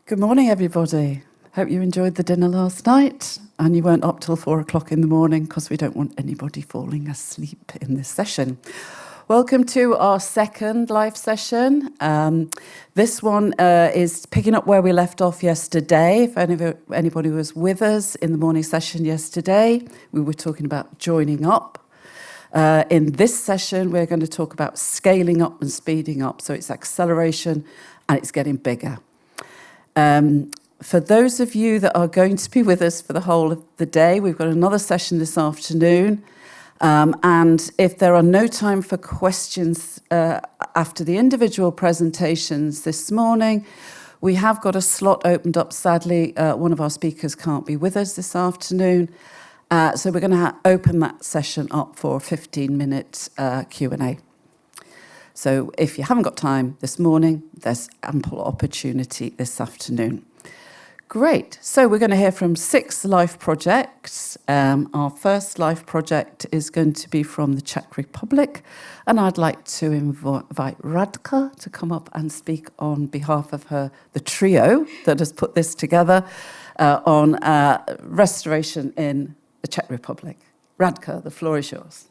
Good morning, everybody. Hope you enjoyed the dinner last night and you weren't up till 4 o'clock in the morning because we don't want anybody falling asleep in this session. Welcome to our second live session. This one is picking up where we left off yesterday. If anybody was with us in the morning session yesterday, we were talking about joining up. In this session, we're going to talk about scaling up and speeding up. So it's acceleration and it's getting bigger. For those of you that are going to be with us for the whole of the day, we've got another session this afternoon. And if there are no time for questions after the individual presentations this morning, we have got a slot opened up. Sadly, one of our speakers can't be with us this afternoon. So we're going to open that session up for a 15-minute Q&A. So if you haven't got time this morning, there's ample opportunity this afternoon. Great. So we're going to hear from 6 live projects. Our first live project is going to be from the Czech Republic. And I'd like to invite Radka to come up and speak on behalf of the trio that has put this together on restoration in the Czech Republic. Radka, the floor is yours.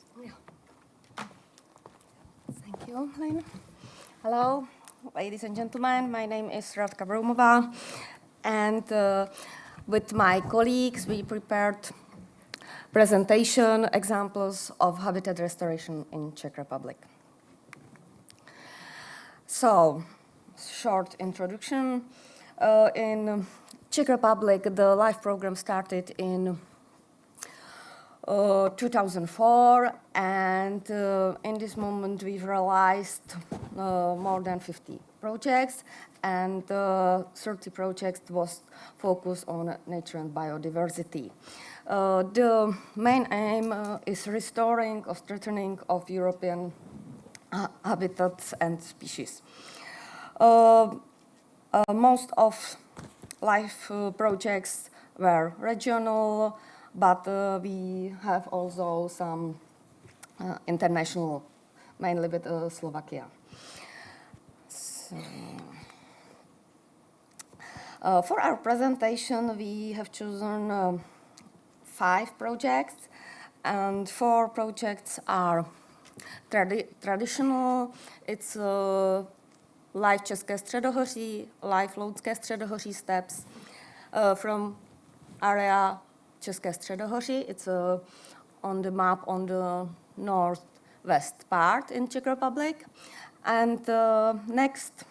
Thank you, Lynne. Hello, ladies and gentlemen. My name is Radka Bromova, and with my colleagues, we prepared presentation examples of habitat restoration in Czech Republic. So, short introduction. In Czech Republic, the LIFE program started in 2004, and in this moment we've realized more than 50 projects, and 30 projects was focused on nature and biodiversity. The main aim is restoring or strengthening of European habitats and species. Most of LIFE projects were regional, but we have also some international, mainly with Slovakia. So, for our presentation, we have chosen 5 projects, and 4 projects are traditional. It's LIFE České středohoří, LIFE Lounské středohoří steppes from area České středohoří. It's on the map on the northwest part in Czech Republic. And next,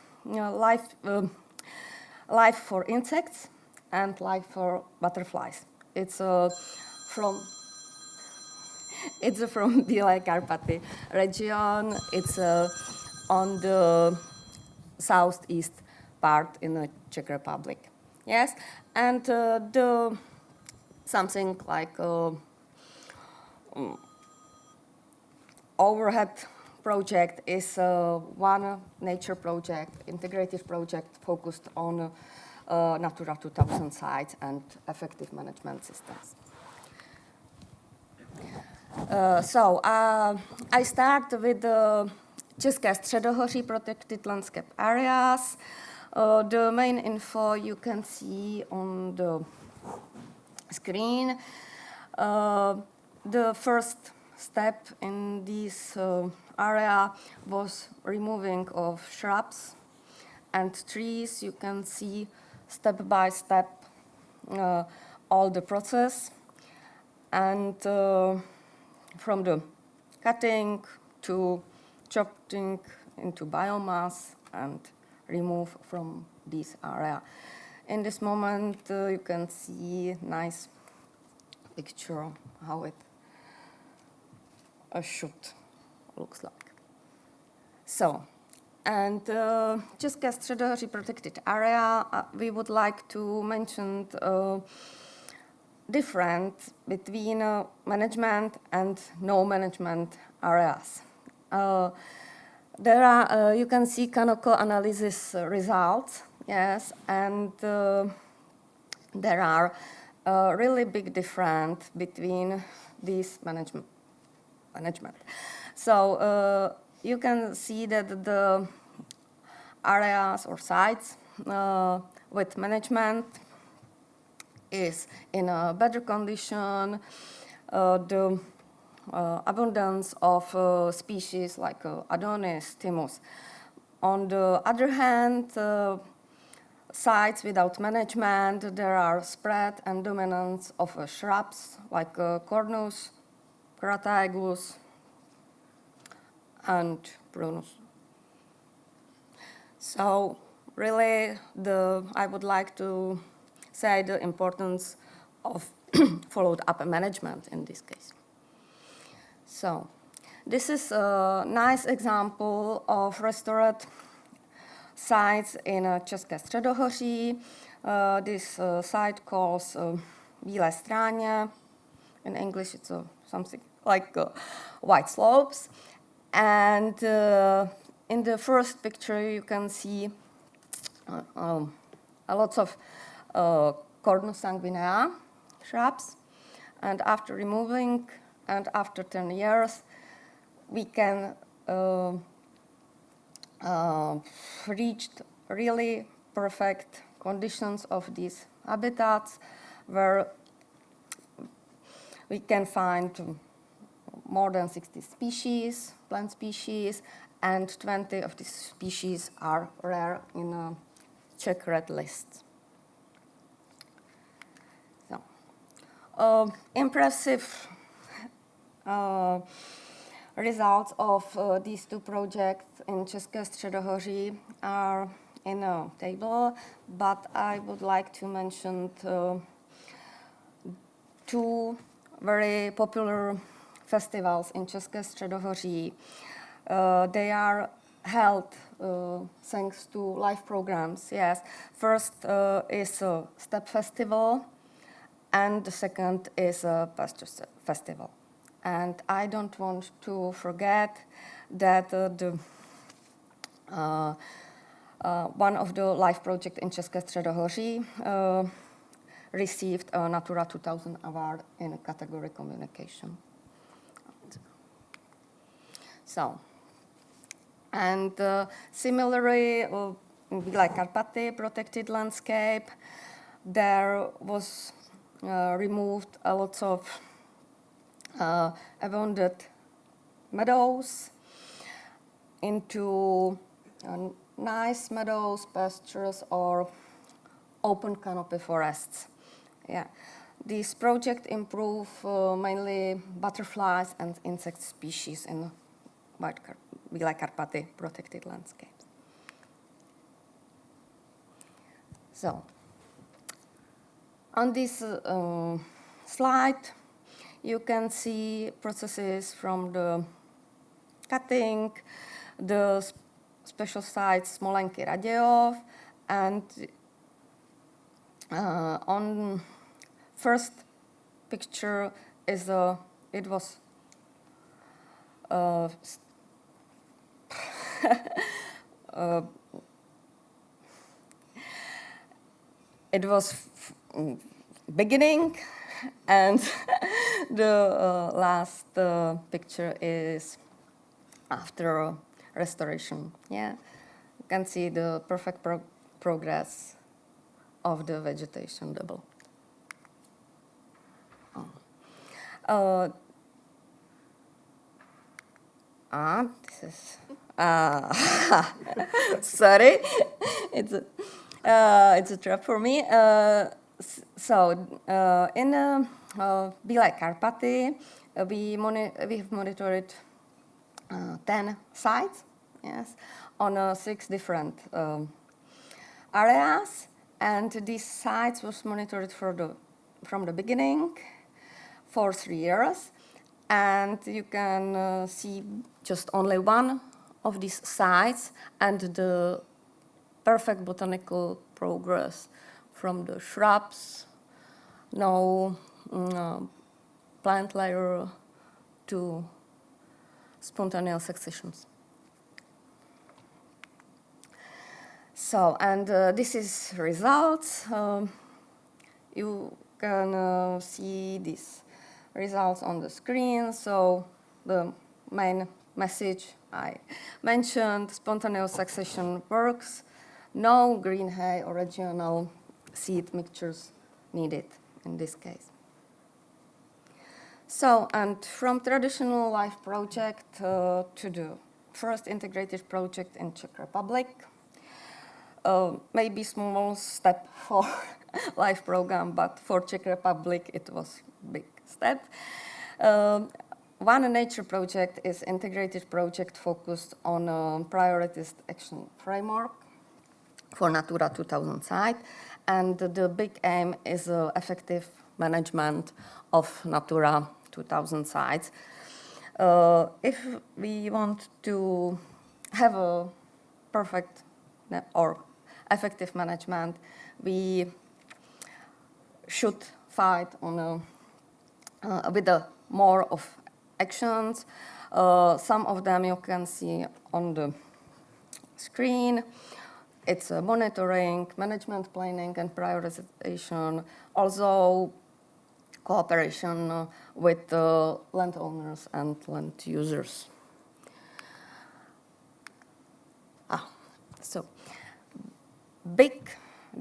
LIFE for insects and LIFE for butterflies. It's from Bílé Karpaty region. It's on the southeast part in the Czech Republic. Yes, and the something like overhead project is one nature project, integrated project focused on Natura 2000 sites and effective management systems. So I start with the České středohoří protected landscape areas. The main info you can see on the screen. The first step in this area was removing of shrubs and trees. You can see step by step all the process, and from the cutting to chopping into biomass and remove from this area. In this moment, you can see nice picture how it should looks like. So, and České středohoří protected area, we would like to mention difference between management and no management areas. There are, you can see canonical analysis results, yes, and there are really big difference between these management. So you can see that the areas or sites with management is in a better condition. The abundance of species like Adonis, Thymus. On the other hand, sites without management, there are spread and dominance of shrubs like Cornus, Crataegus, and Prunus. So really, I would like to say the importance of followed-up management in this case. So this is a nice example of restored sites in České středohoří. This site calls Bílé stráně. In English, it's something like white slopes. And in the first picture, you can see a lot of Cornus sanguinea shrubs. And after removing, and after 10 years, we can reach really perfect conditions of these habitats where we can find more than 60 species, plant species, and 20 of these species are rare in a Czech red list. So, impressive results of these two projects in České středohoří are in a table, but I would like to mention two very popular festivals in České středohoří. They are held thanks to live programs, yes. First is a Step Festival, and the second is a Pasture Festival. And I don't want to forget that one of the live projects in České středohoří received a Natura 2000 award in the category communication. So, and similarly, in Bílé Karpaty protected landscape, there was removed a lot of abandoned meadows into nice meadows, pastures, or open canopy forests. Yeah, this project improve mainly butterflies and insect species in Bílé Karpaty protected landscapes. So, on this slide, you can see processes from the cutting, the special sites Smolenky Radějov, and on first picture is it was it was beginning, and the last picture is after restoration. Yeah, you can see the perfect progress of the vegetation double. This is sorry, it's a trap for me. So in Bílé Karpaty, we've monitored 10 sites, yes, on 6 different areas, and these sites was monitored from the beginning for 3 years, and you can see just only one of these sites and the perfect botanical progress from the shrubs, no plant layer to spontaneous successions. So, and this is results. You can see these results on the screen. So the main message I mentioned, spontaneous succession works no green hay or regional seed mixtures needed in this case. So, and from traditional life project to the first integrated project in Czech Republic, maybe small step for life program, but for Czech Republic it was big step. One nature project is integrated project focused on a prioritized action framework for Natura 2000 site, and the big aim is effective management of Natura 2000 sites. If we want to have a perfect or effective management, we should fight on with more of actions. Some of them you can see on the screen. It's monitoring, management planning, and prioritization. Also, cooperation with landowners and land users. So, big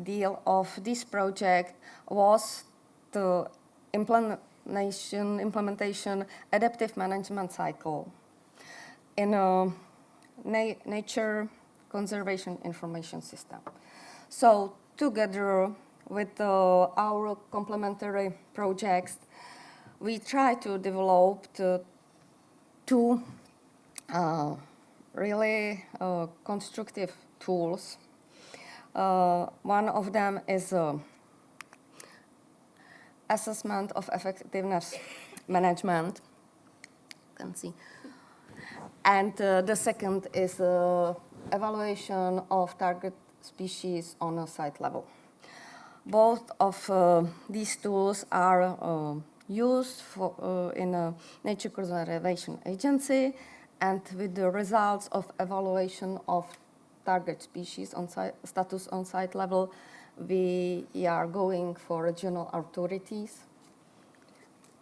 deal of this project was the implementation adaptive management cycle in a nature conservation information system. So together with our complementary projects, we try to develop two really constructive tools. One of them is assessment of effectiveness management, you can see. And the second is evaluation of target species on a site level. Both of these tools are used for, in a Nature Conservation Agency, and with the results of evaluation of target species on site, status on site level, we are going for regional authorities,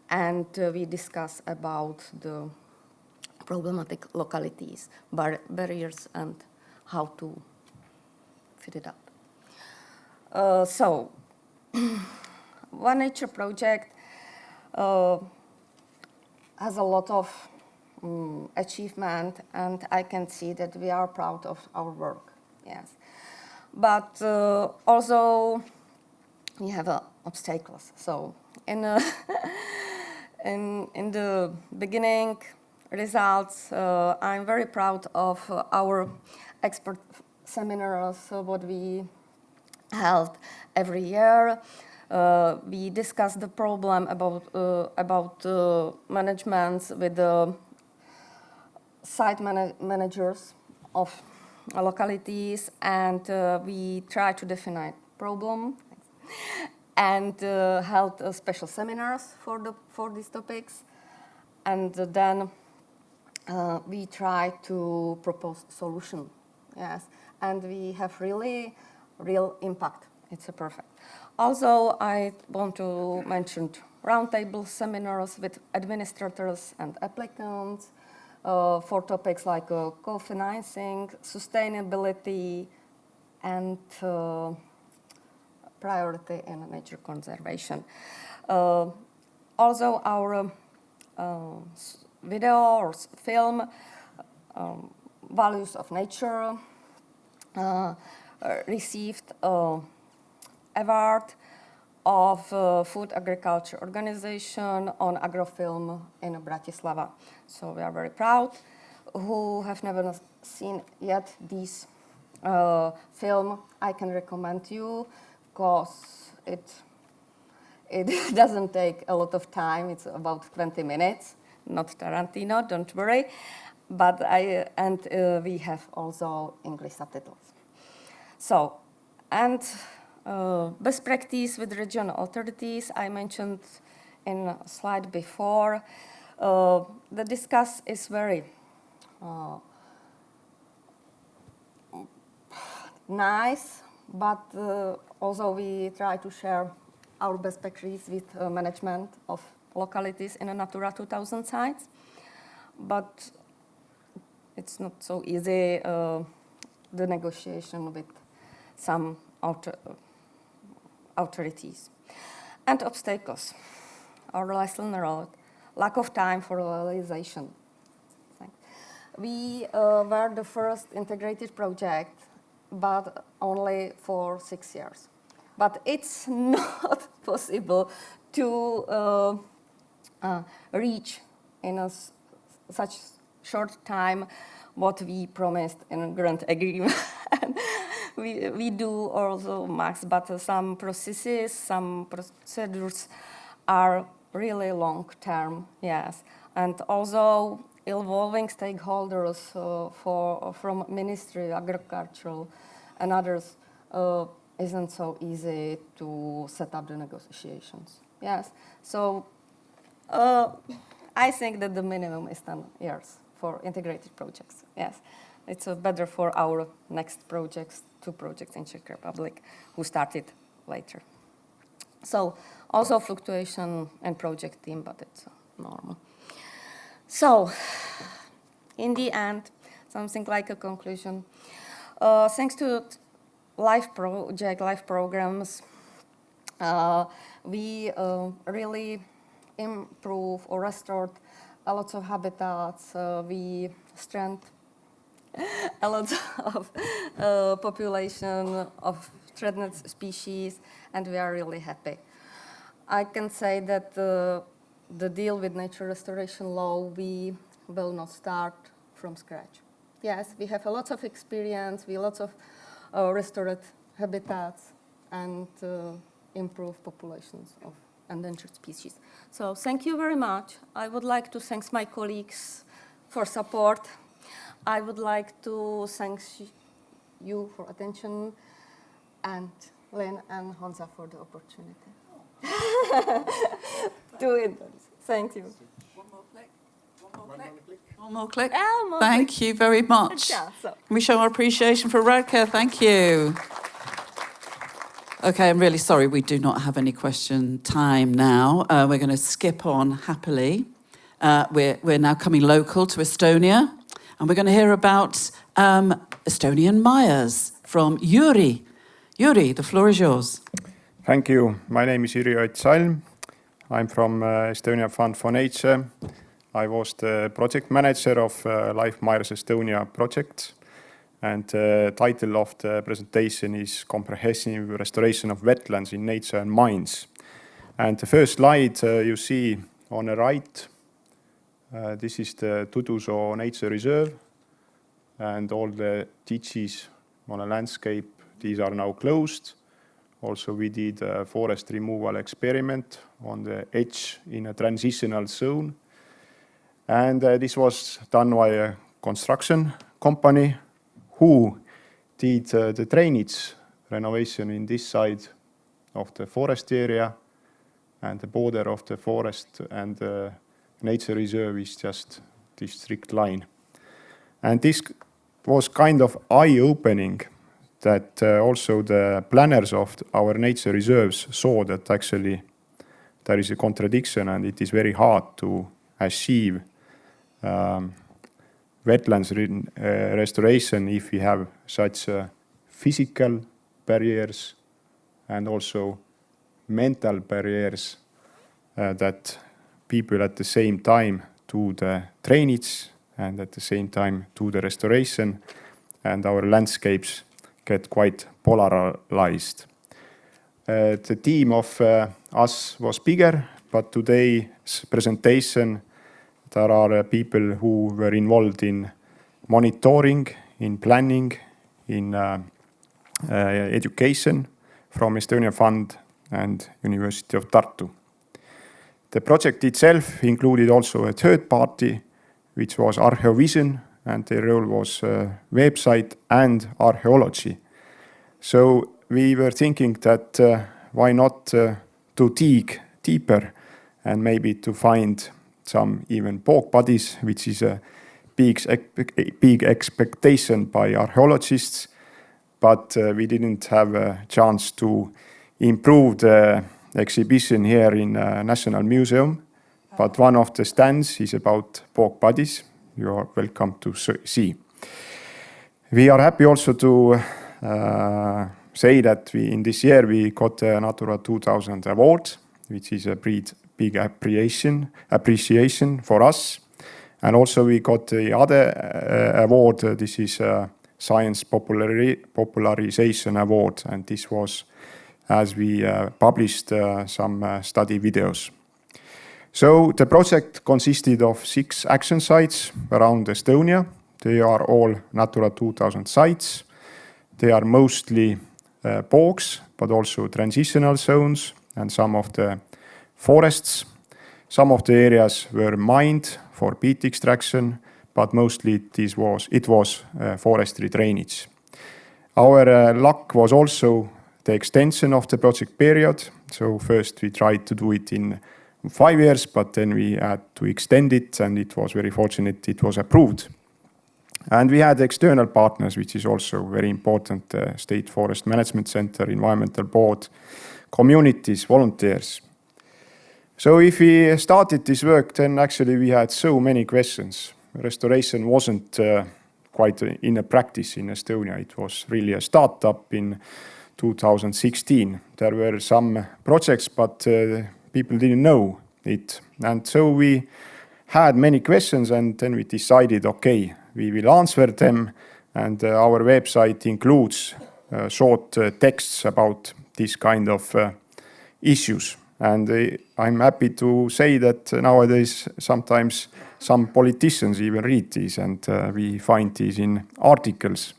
and we discuss about the problematic localities, barriers, and how to fit it up. So, One Nature project has a lot of achievement, and I can see that we are proud of our work, yes. But also, we have obstacles. So, in the beginning results, I'm very proud of our expert seminars, what we held every year. We discussed the problem about management with the site managers of localities, and we try to define problem and held special seminars for these topics, and then we try to propose solution. Yes, and we have really real impact. It's a perfect. Also, I want to mention roundtable seminars with administrators and applicants for topics like co-financing, sustainability, and priority in nature conservation. Also, our video or film, Values of Nature, received an award of Food Agriculture Organization on agrofilm in Bratislava. So we are very proud. Who have never seen yet this film, I can recommend you, because it doesn't take a lot of time. It's about 20 minutes, not Tarantino, don't worry. But we have also English subtitles. So, and best practice with regional authorities, I mentioned in a slide before. The discuss is very nice, but also we try to share our best practice with management of localities in a Natura 2000 sites. But it's not so easy, the negotiation with some authorities. And obstacles, our lesson learned, lack of time for realization. We were the first integrated project, but only for 6 years. But it's not possible to reach in such short time what we promised in a grant agreement. we do also max, but some processes, some procedures are really long term, yes. And also involving stakeholders from Ministry, Agricultural and others isn't so easy to set up the negotiations, yes. So I think that the minimum is 10 years for integrated projects, yes. It's better for our next projects, 2 projects in Czech Republic, who started later. So also fluctuation and project team, but it's normal. So in the end, something like a conclusion. Thanks to live programs, we really improve or restored a lot of habitats. We strengthen a lot of population of threatened species, and we are really happy. I can say that the deal with nature restoration law, we will not start from scratch. Yes, we have a lot of experience, we lots of restored habitats and improve populations of endangered species. So thank you very much. I would like to thank my colleagues for support. I would like to thank you for attention, and Lynne and Honza for the opportunity. Do it. Thank you. One more click. One more click. More Thank click. you very much. Yeah, so. Can we show our appreciation for Radka? Thank you. Okay, I'm really sorry we do not have any question time now. We're going to skip on happily. We're now coming local to Estonia, and we're going to hear about Estonian Myers from Jüri. Jüri, the floor is yours. Thank you. My name is Jüri Ott-Salm. I'm from Estonia Fund for Nature. I was the project manager of Life Myers Estonia project. And the title of the presentation is Comprehensive Restoration of Wetlands in Nature and Mines. And the first slide you see on the right, this is the Tudusoo Nature Reserve. And all the ditches on a landscape, these are now closed. Also, we did a forest removal experiment on the edge in a transitional zone. And this was done by a construction company who did the drainage renovation in this side of the forest area, and the border of the forest and the nature reserve is just this strict line. And this was kind of eye-opening that also the planners of our nature reserves saw that actually there is a contradiction and it is very hard to achieve wetlands restoration if we have such physical barriers and also mental barriers that people at the same time do the drainage and at the same time do the restoration, and our landscapes get quite polarized. The team of us was bigger, but today's presentation there are people who were involved in monitoring, in planning, in education from Estonia Fund and University of Tartu. The project itself included also a third party, which was Archeovision, and their role was website and archaeology. So we were thinking that why not to dig deeper and maybe to find some even pork bodies, which is a big expectation by archaeologists, but we didn't have a chance to improve the exhibition here in National Museum. But one of the stands is about pork bodies. You are welcome to see. We are happy also to say that in this year we got a Natura 2000 award, which is a big appreciation for us. And also we got the other award, this is a Science Popularization Award, and this was as we published some study videos. So the project consisted of 6 action sites around Estonia. They are all Natura 2000 sites. They are mostly bogs, but also transitional zones and some of the forests. Some of the areas were mined for peat extraction, but mostly it was forestry drainage. Our luck was also the extension of the project period. So first we tried to do it in 5 years, but then we had to extend it, and it was very fortunate it was approved. And we had external partners, which is also very important, State Forest Management Center, Environmental Board, communities, volunteers. So if we started this work, then actually we had so many questions. Restoration wasn't quite in a practice in Estonia. It was really a startup in 2016. There were some projects, but people didn't know it. And so we had many questions, and then we decided, okay, we will answer them. And our website includes short texts about this kind of issues. And I'm happy to say that nowadays sometimes some politicians even read these, and we find these in articles.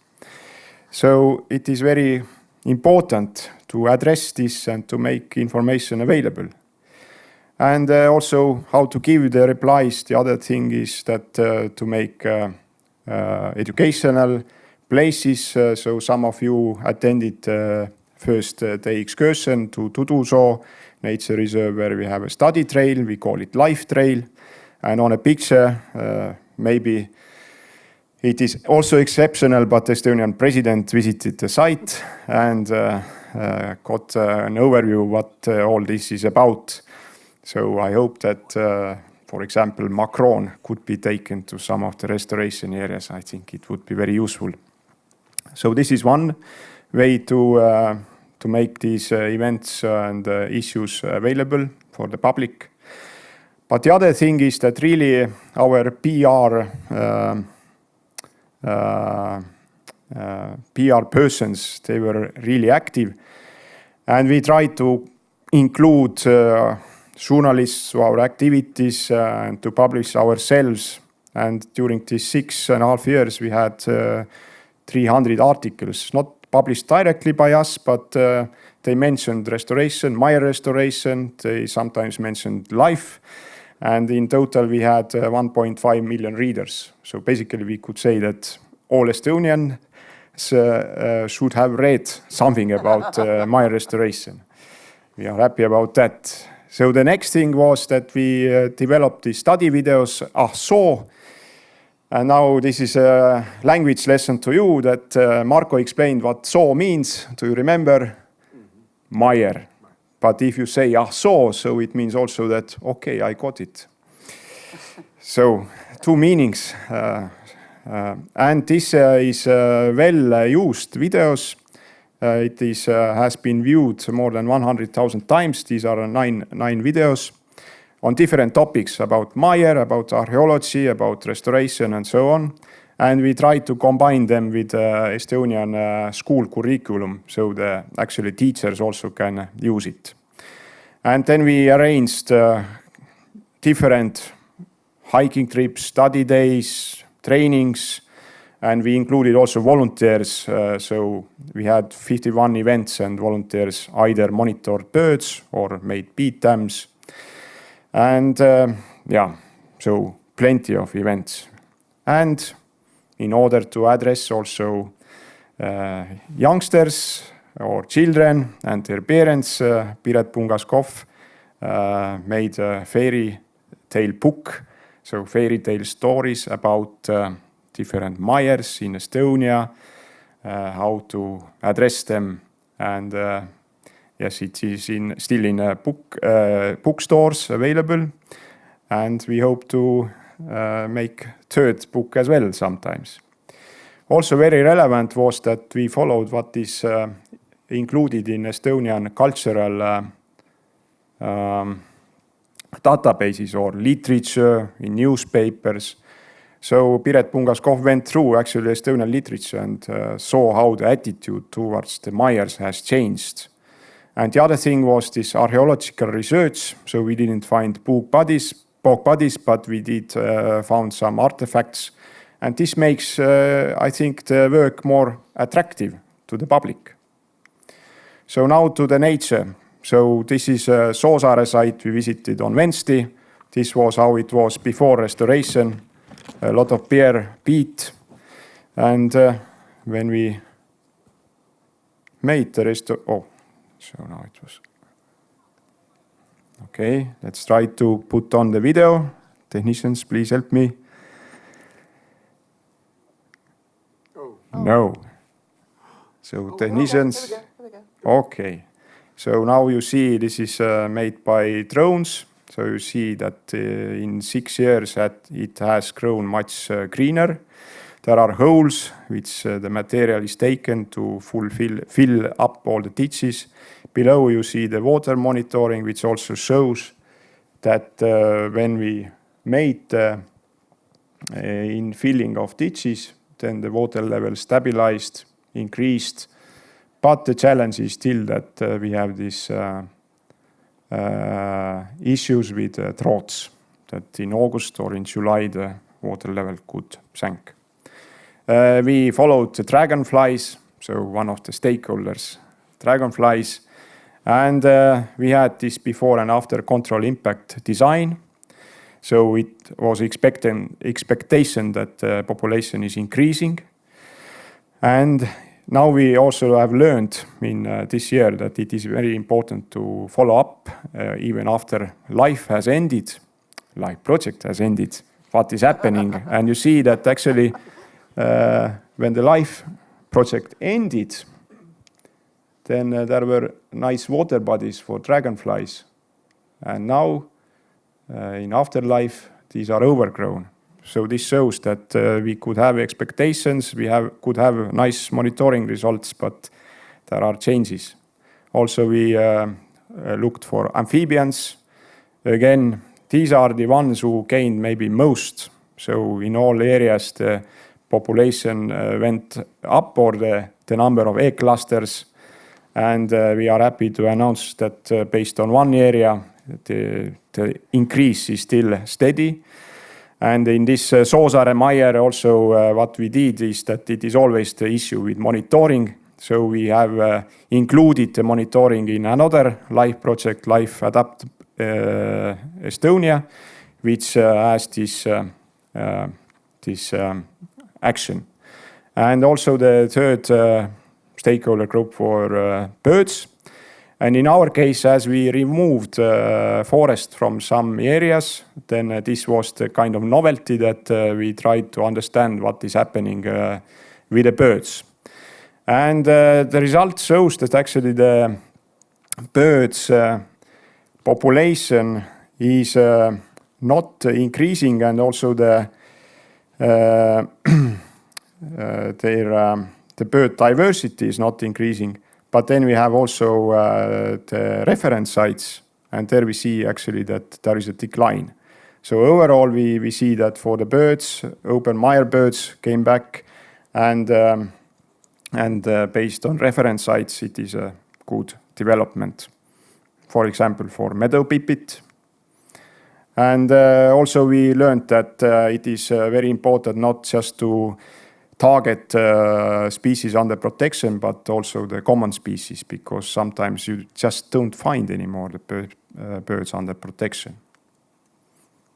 So it is very important to address this and to make information available. And also how to give the replies. The other thing is that to make educational places. So some of you attended first day excursion to Tuduso Nature Reserve, where we have a study trail. We call it Life Trail. And on a picture, maybe it is also exceptional, but the Estonian president visited the site and got an overview what all this is about. So I hope that, for example, Macron could be taken to some of the restoration areas. I think it would be very useful. So this is one way to make these events and issues available for the public. But the other thing is that really our PR persons, they were really active. And we tried to include journalists to our activities and to publish ourselves. And during these 6.5 years, we had 300 articles, not published directly by us, but they mentioned restoration, Mire restoration. They sometimes mentioned life. And in total, we had 1.5 million readers. So basically, we could say that all Estonians should have read something about Mire restoration. We are happy about that. So the next thing was that we developed the study videos, so. And now this is a language lesson to you that Marko explained what so means. Do you remember? Mire. But if you say so it means also that, okay, I got it. So 2 meanings. And this is well used videos. It has been viewed more than 100,000 times. These are nine videos on different topics about Mire, about archaeology, about restoration, and so on. And we try to combine them with Estonian school curriculum, so the actually teachers also can use it. And then we arranged different hiking trips, study days, trainings, and we included also volunteers. So we had 51 events, and volunteers either monitored birds or made peat dams. And so plenty of events. And in order to address also youngsters or children and their parents, Piret Pungas-Kohv made a fairy tale book, so fairy tale stories about different mires in Estonia, how to address them. And yes, it is still in bookstores available. And we hope to make third book as well sometimes. Also very relevant was that we followed what is included in Estonian cultural databases or literature, in newspapers. So Piret Pungas-Kohv went through actually Estonian literature and saw how the attitude towards the Myers has changed. And the other thing was this archaeological research. So we didn't find pork bodies, but we did found some artifacts. And this makes, I think, the work more attractive to the public. So now to the nature. So this is a Soosaare site we visited on Wednesday. This was how it was before restoration. A lot of bare peat. And when we made the so now it was. Okay, let's try to put on the video. Technicians, please help me. Oh. No. So technicians. Here we go. Okay. So now you see this is made by drones. So you see that in 6 years it has grown much greener. There are holes which the material is taken to fill up all the ditches. Below you see the water monitoring, which also shows that when we made in filling of ditches, then the water level stabilized, increased. But the challenge is still that we have these issues with droughts, that in August or in July the water level could sink. We followed the dragonflies, so one of the stakeholders, dragonflies, and we had this before and after control impact design. So it was expectation that the population is increasing. And now we also have learned in this year that it is very important to follow up even after life has ended, life project has ended, what is happening. And you see that actually when the life project ended, then there were nice water bodies for dragonflies. And now in afterlife, these are overgrown. So this shows that we could have expectations, could have nice monitoring results, but there are changes. Also, we looked for amphibians. Again, these are the ones who gained maybe most. So in all areas, the population went up, or the number of egg clusters. And we are happy to announce that based on one area, the increase is still steady. And in this Soosaare Maier also what we did is that it is always the issue with monitoring. So we have included the monitoring in another life project, Life Adapt Estonia, which has this action. And also the third stakeholder group for birds. And in our case, as we removed forest from some areas, then this was the kind of novelty that we tried to understand what is happening with the birds. And the result shows that actually the birds population is not increasing, and also the bird diversity is not increasing. But then we have also the reference sites, and there we see actually that there is a decline. So overall, we see that for the birds, open mire birds came back, and based on reference sites, it is a good development. For example, for meadow pipit. And also we learned that it is very important not just to target species under protection, but also the common species, because sometimes you just don't find anymore the birds under protection.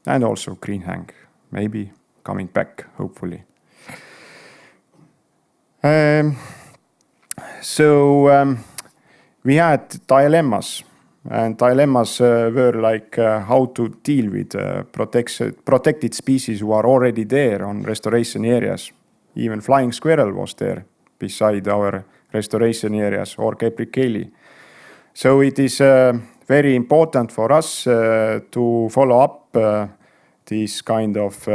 And also green hang, maybe coming back, hopefully. So we had dilemmas, and dilemmas were like how to deal with protected species who are already there on restoration areas. Even flying squirrel was there beside our restoration areas, or capercaillie. So it is very important for us to follow up these kind of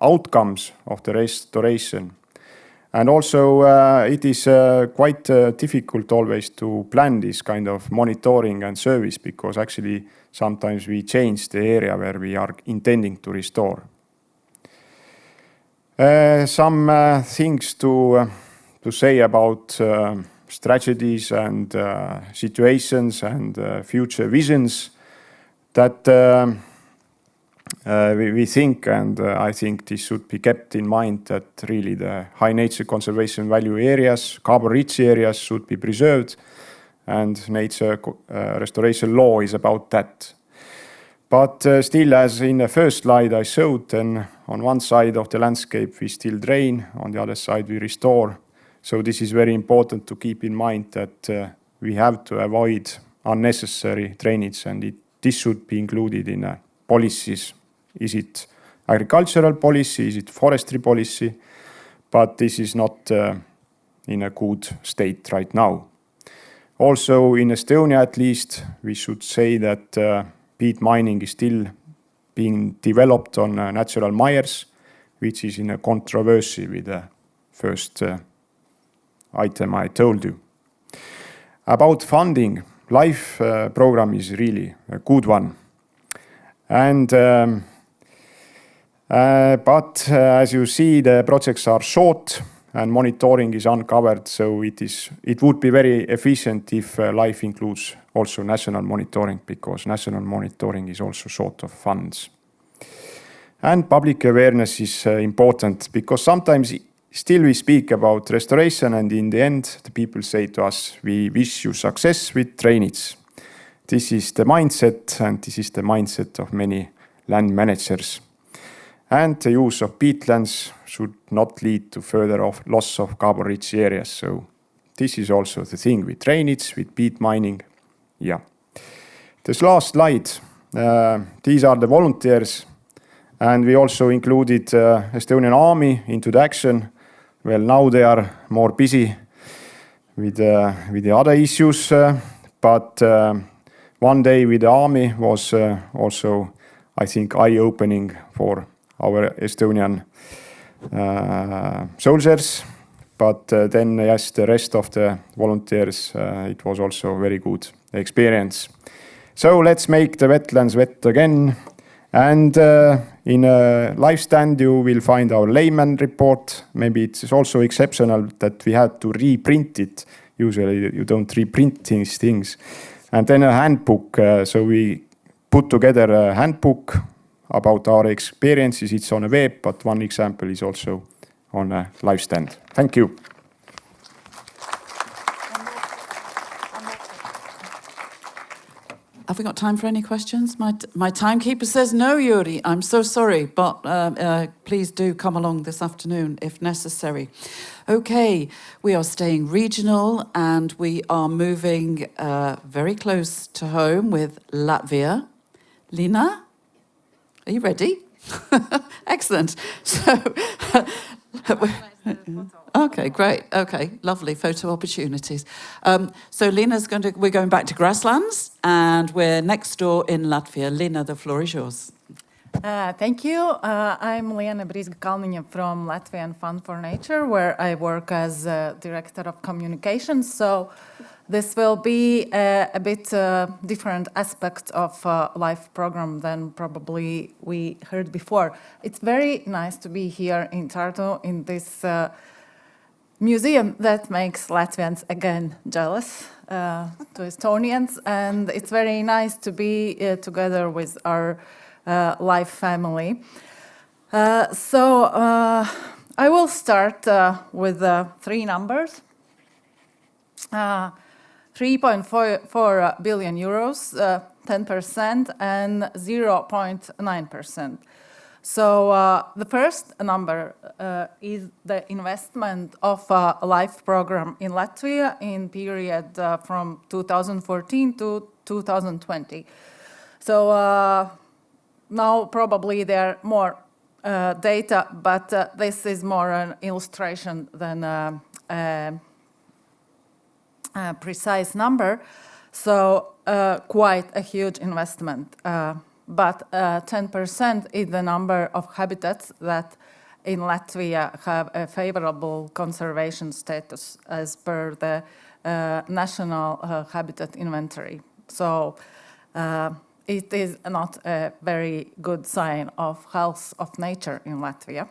outcomes of the restoration. And also, it is quite difficult always to plan this kind of monitoring and service, because actually sometimes we change the area where we are intending to restore. Some things to say about strategies and situations and future visions that we think, and I think this should be kept in mind, that really the high nature conservation value areas, carbon-rich areas, should be preserved, and nature restoration law is about that. But still, as in the first slide I showed, then on one side of the landscape we still drain, on the other side we restore. So this is very important to keep in mind, that we have to avoid unnecessary drainage, and this should be included in policies. Is it agricultural policy? Is it forestry policy? But this is not in a good state right now. Also, in Estonia at least, we should say that peat mining is still being developed on natural mires, which is in a controversy with the first item I told you. About funding, LIFE program is really a good one. And but as you see, the projects are short and monitoring is uncovered, so it would be very efficient if LIFE includes also national monitoring, because national monitoring is also short of funds. And public awareness is important, because sometimes still we speak about restoration, and in the end the people say to us, we wish you success with drainage. This is the mindset, and this is the mindset of many land managers. And the use of peatlands should not lead to further loss of carbon-rich areas. So this is also the thing with drainage, with peat mining. Yeah. This last slide, these are the volunteers, and we also included Estonian Army into the action. Well, now they are more busy with the other issues, but one day with the army was also, I think, eye-opening for our Estonian soldiers. But then, yes, the rest of the volunteers, it was also a very good experience. So let's make the wetlands wet again. And in a live stand, you will find our layman report. Maybe it's also exceptional that we had to reprint it. Usually you don't reprint these things. And then a handbook. So we put together a handbook about our experiences. It's on a web, but one example is also on a live stand. Thank you. Have we got time for any questions? My timekeeper says no, Yuri. I'm so sorry, but please do come along this afternoon if necessary. Okay, we are staying regional and we are moving very close to home with Latvia. Lynne, are you ready? Excellent. So, okay, great. Okay, lovely photo opportunities. So Lynne's we're going back to grasslands, and we're next door in Latvia. Lynne, the floor is yours. Thank you. I'm Lynne Brīsga-Kalniņa from Latvian Fund for Nature, where I work as Director of Communications. So this will be a bit different aspect of LIFE program than probably we heard before. It's very nice to be here in Tartu in this museum that makes Latvians again jealous to Estonians, and it's very nice to be together with our LIFE family. So I will start with three numbers. 3.4 billion euros, 10%, and 0.9%. So the first number is the investment of a LIFE program in Latvia in period from 2014 to 2020. So now probably there are more data, but this is more an illustration than a precise number. So quite a huge investment. But 10% is the number of habitats that in Latvia have a favorable conservation status as per the National Habitat Inventory. So it is not a very good sign of health of nature in Latvia.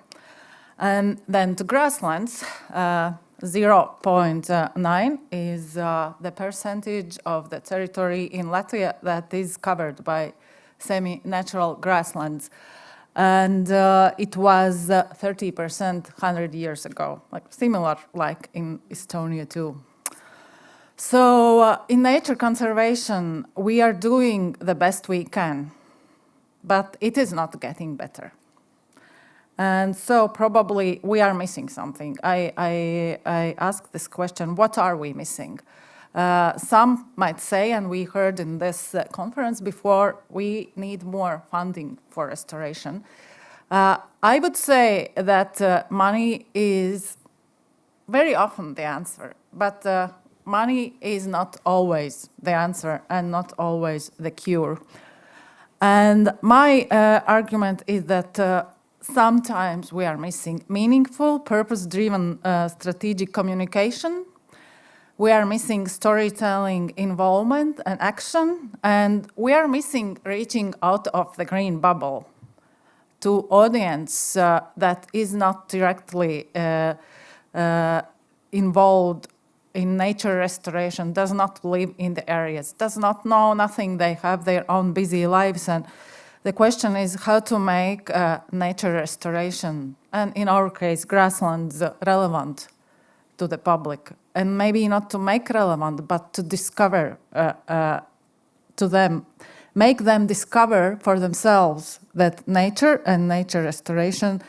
And then to grasslands, 0.9 is the percentage of the territory in Latvia that is covered by semi-natural grasslands. And it was 30% 100 years ago, like similar like in Estonia too. So in nature conservation, we are doing the best we can, but it is not getting better. And so probably we are missing something. I ask this question, what are we missing? Some might say, and we heard in this conference before, we need more funding for restoration. I would say that money is very often the answer, but money is not always the answer and not always the cure. And my argument is that sometimes we are missing meaningful, purpose-driven strategic communication. We are missing storytelling, involvement, and action. And we are missing reaching out of the green bubble to audience that is not directly involved in nature restoration, does not live in the areas, does not know nothing. They have their own busy lives. And the question is how to make nature restoration, and in our case, grasslands, relevant to the public. And maybe not to make relevant, but to discover to them, make them discover for themselves that nature and nature restoration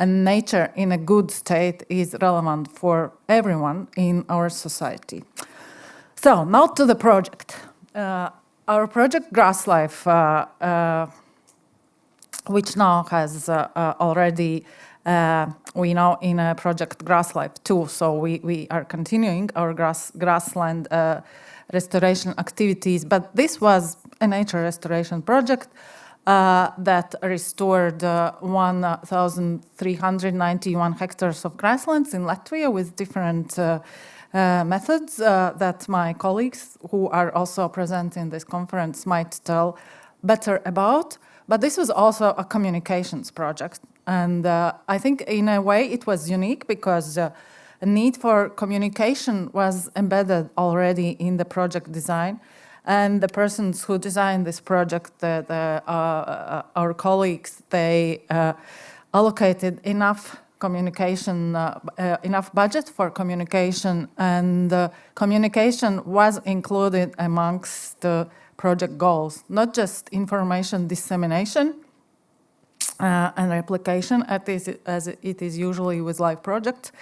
and nature in a good state is relevant for everyone in our society. So now to the project. Our project Grass Life, which now has already, we know in a project Grass Life 2, so we are continuing our grassland restoration activities, but this was a nature restoration project that restored 1,391 hectares of grasslands in Latvia with different methods that my colleagues who are also present in this conference might tell better about. But this was also a communications project. And I think in a way it was unique because a need for communication was embedded already in the project design. And the persons who designed this project, our colleagues, they allocated enough communication, enough budget for communication, and communication was included amongst the project goals, not just information dissemination and replication, as it is usually with live projects,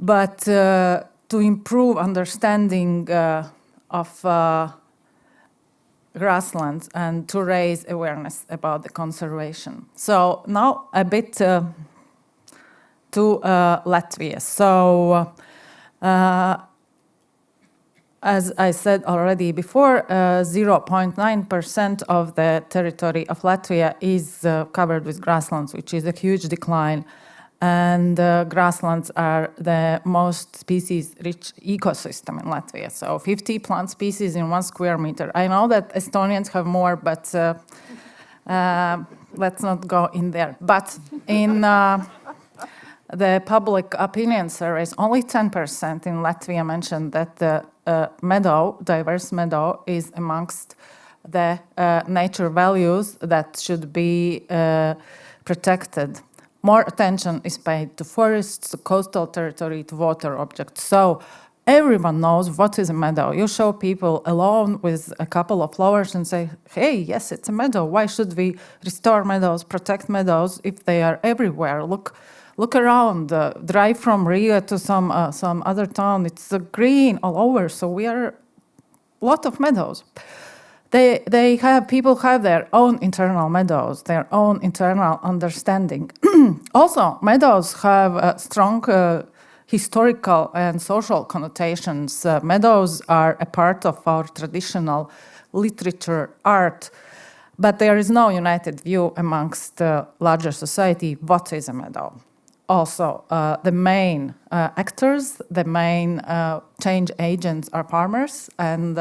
but to improve understanding of grasslands and to raise awareness about the conservation. So now a bit to Latvia. So as I said already before, 0.9% of the territory of Latvia is covered with grasslands, which is a huge decline. And grasslands are the most species-rich ecosystem in Latvia. So 50 plant species in 1 square meter. I know that Estonians have more, but let's not go in there. But in the public opinion surveys, only 10% in Latvia mentioned that the diverse meadow is amongst the nature values that should be protected. More attention is paid to forests, to coastal territory, to water objects. So everyone knows what is a meadow. You show people alone with a couple of flowers and say, hey, yes, it's a meadow. Why should we restore meadows, protect meadows if they are everywhere? Look around, drive from Riga to some other town. It's green all over, so we are a lot of meadows. People have their own internal meadows, their own internal understanding. Also, meadows have strong historical and social connotations. Meadows are a part of our traditional literature, art, but there is no united view amongst the larger society what is a meadow. also the main actors, the main change agents are farmers, and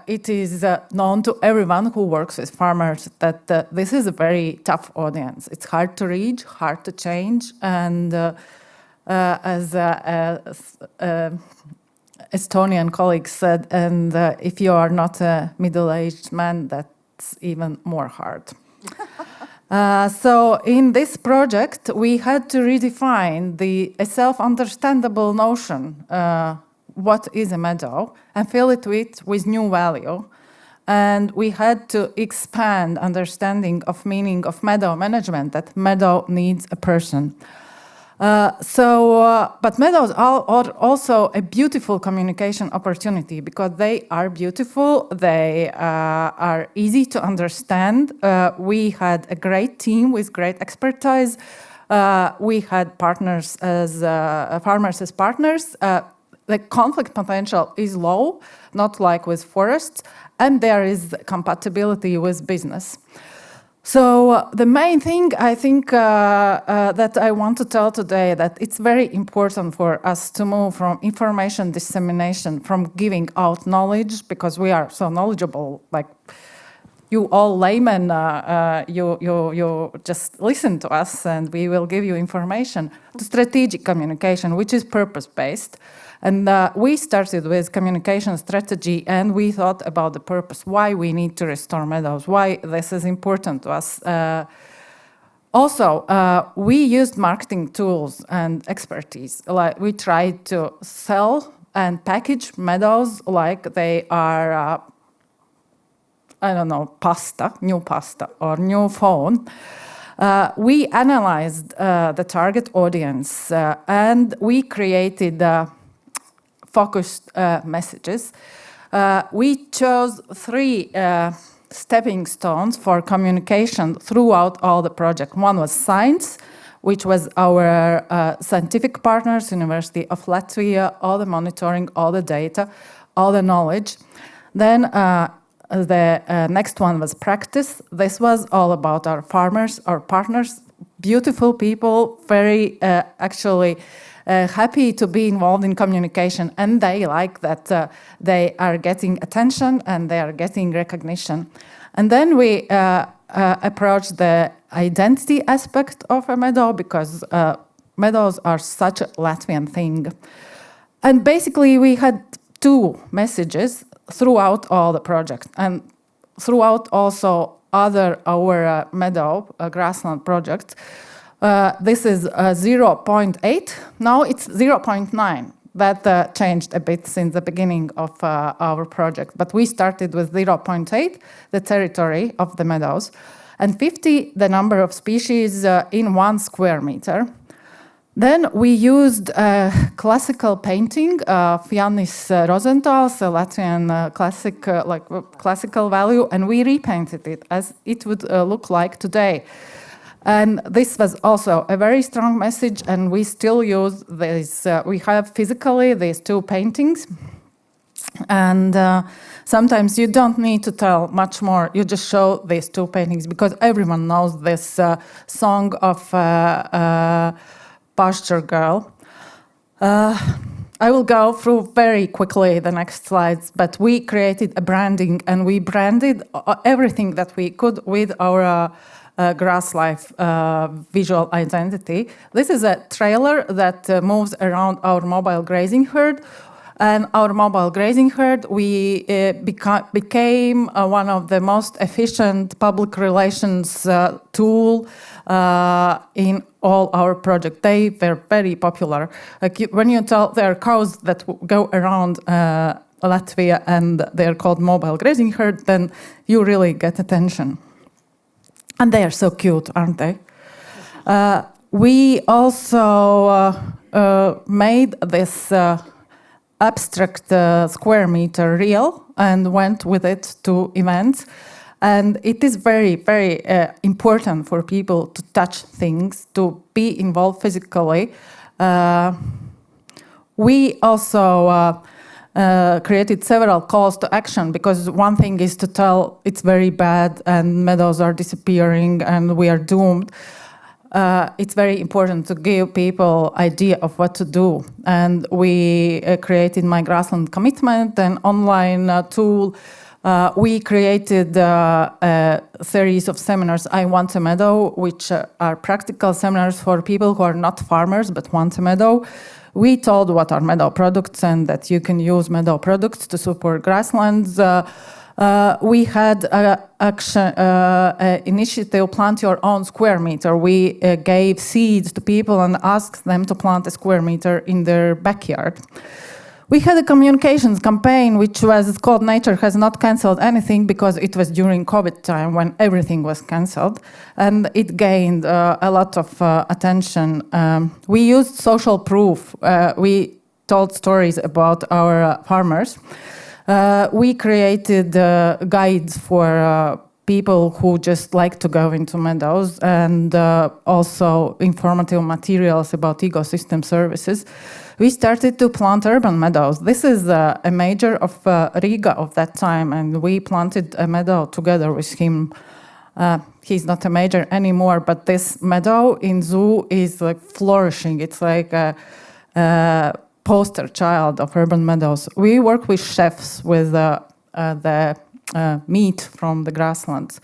it is known to everyone who works with farmers that this is a very tough audience. It's hard to reach, hard to change, and as Estonian colleagues said, and if you are not a middle-aged man, that's even more hard. So in this project, we had to redefine a self-understandable notion, what is a meadow, and fill it with new value. And we had to expand understanding of meaning of meadow management, that meadow needs a person. But meadows are also a beautiful communication opportunity because they are beautiful, they are easy to understand. We had a great team with great expertise. We had partners as farmers as partners. The conflict potential is low, not like with forests, and there is compatibility with business. So the main thing I think that I want to tell today, that it's very important for us to move from information dissemination, from giving out knowledge, because we are so knowledgeable, like you all laymen, you just listen to us and we will give you information, to strategic communication, which is purpose-based. And we started with communication strategy, and we thought about the purpose, why we need to restore meadows, why this is important to us. Also, we used marketing tools and expertise. Like we tried to sell and package meadows like they are, I don't know, new pasta or new phone. We analyzed the target audience and we created focused messages. We chose 3 stepping stones for communication throughout all the project. One was science, which was our scientific partners, University of Latvia, all the monitoring, all the data, all the knowledge. Then the next one was practice. This was all about our farmers, our partners, beautiful people, very actually happy to be involved in communication, and they like that they are getting attention and they are getting recognition. And then we approached the identity aspect of a meadow, because meadows are such a Latvian thing. And basically we had 2 messages throughout all the project, and throughout also our meadow grassland projects. This is 0.8. Now it's 0.9. That changed a bit since the beginning of our project. But we started with 0.8, the territory of the meadows, and 50, the number of species in 1 square meter. Then we used classical painting of Jānis Rozentals, a Latvian classical value, and we repainted it as it would look like today. And this was also a very strong message, and we still use this. We have physically these 2 paintings, and sometimes you don't need to tell much more. You just show these 2 paintings, because everyone knows this song of Pasture Girl. I will go through very quickly the next slides, but we created a branding, and we branded everything that we could with our grass life visual identity. This is a trailer that moves around our mobile grazing herd. And our mobile grazing herd, we became one of the most efficient public relations tool in all our projects. They were very popular. Like when you tell there are cows that go around Latvia and they're called mobile grazing herd, then you really get attention. And they are so cute, aren't they? We also made this abstract square meter real and went with it to events. And it is very, very important for people to touch things, to be involved physically. We also created several calls to action, because one thing is to tell it's very bad and meadows are disappearing and we are doomed. it's very important to give people idea of what to do. And we created My Grassland Commitment, an online tool. We created a series of seminars, I Want a Meadow, which are practical seminars for people who are not farmers but want a meadow. We told what are meadow products and that you can use meadow products to support grasslands. We had an initiative, Plant Your Own Square Meter. We gave seeds to people and asked them to plant a square meter in their backyard. We had a communications campaign which was called Nature Has Not Cancelled Anything, because it was during COVID time when everything was cancelled, and it gained a lot of attention. We used social proof. We told stories about our farmers. We created guides for people who just like to go into meadows, and also informative materials about ecosystem services. We started to plant urban meadows. This is a major of Riga of that time, and we planted a meadow together with him. He's not a major anymore, but this meadow in zoo is like flourishing. It's like a poster child of urban meadows. We work with chefs with the meat from the grasslands.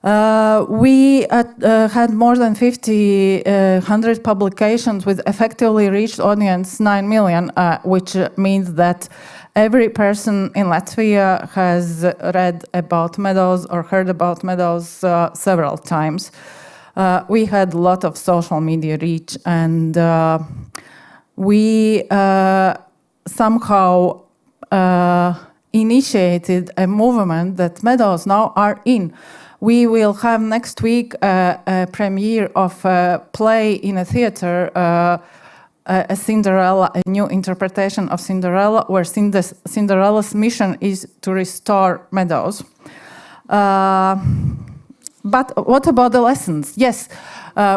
We had more than 100 publications with effectively reached audience 9 million, which means that every person in Latvia has read about meadows or heard about meadows several times. We had a lot of social media reach, and we somehow initiated a movement that meadows now are in. We will have next week a premiere of a play in a theater, a Cinderella, a new interpretation of Cinderella, where Cinderella's mission is to restore meadows. But what about the lessons? Yes,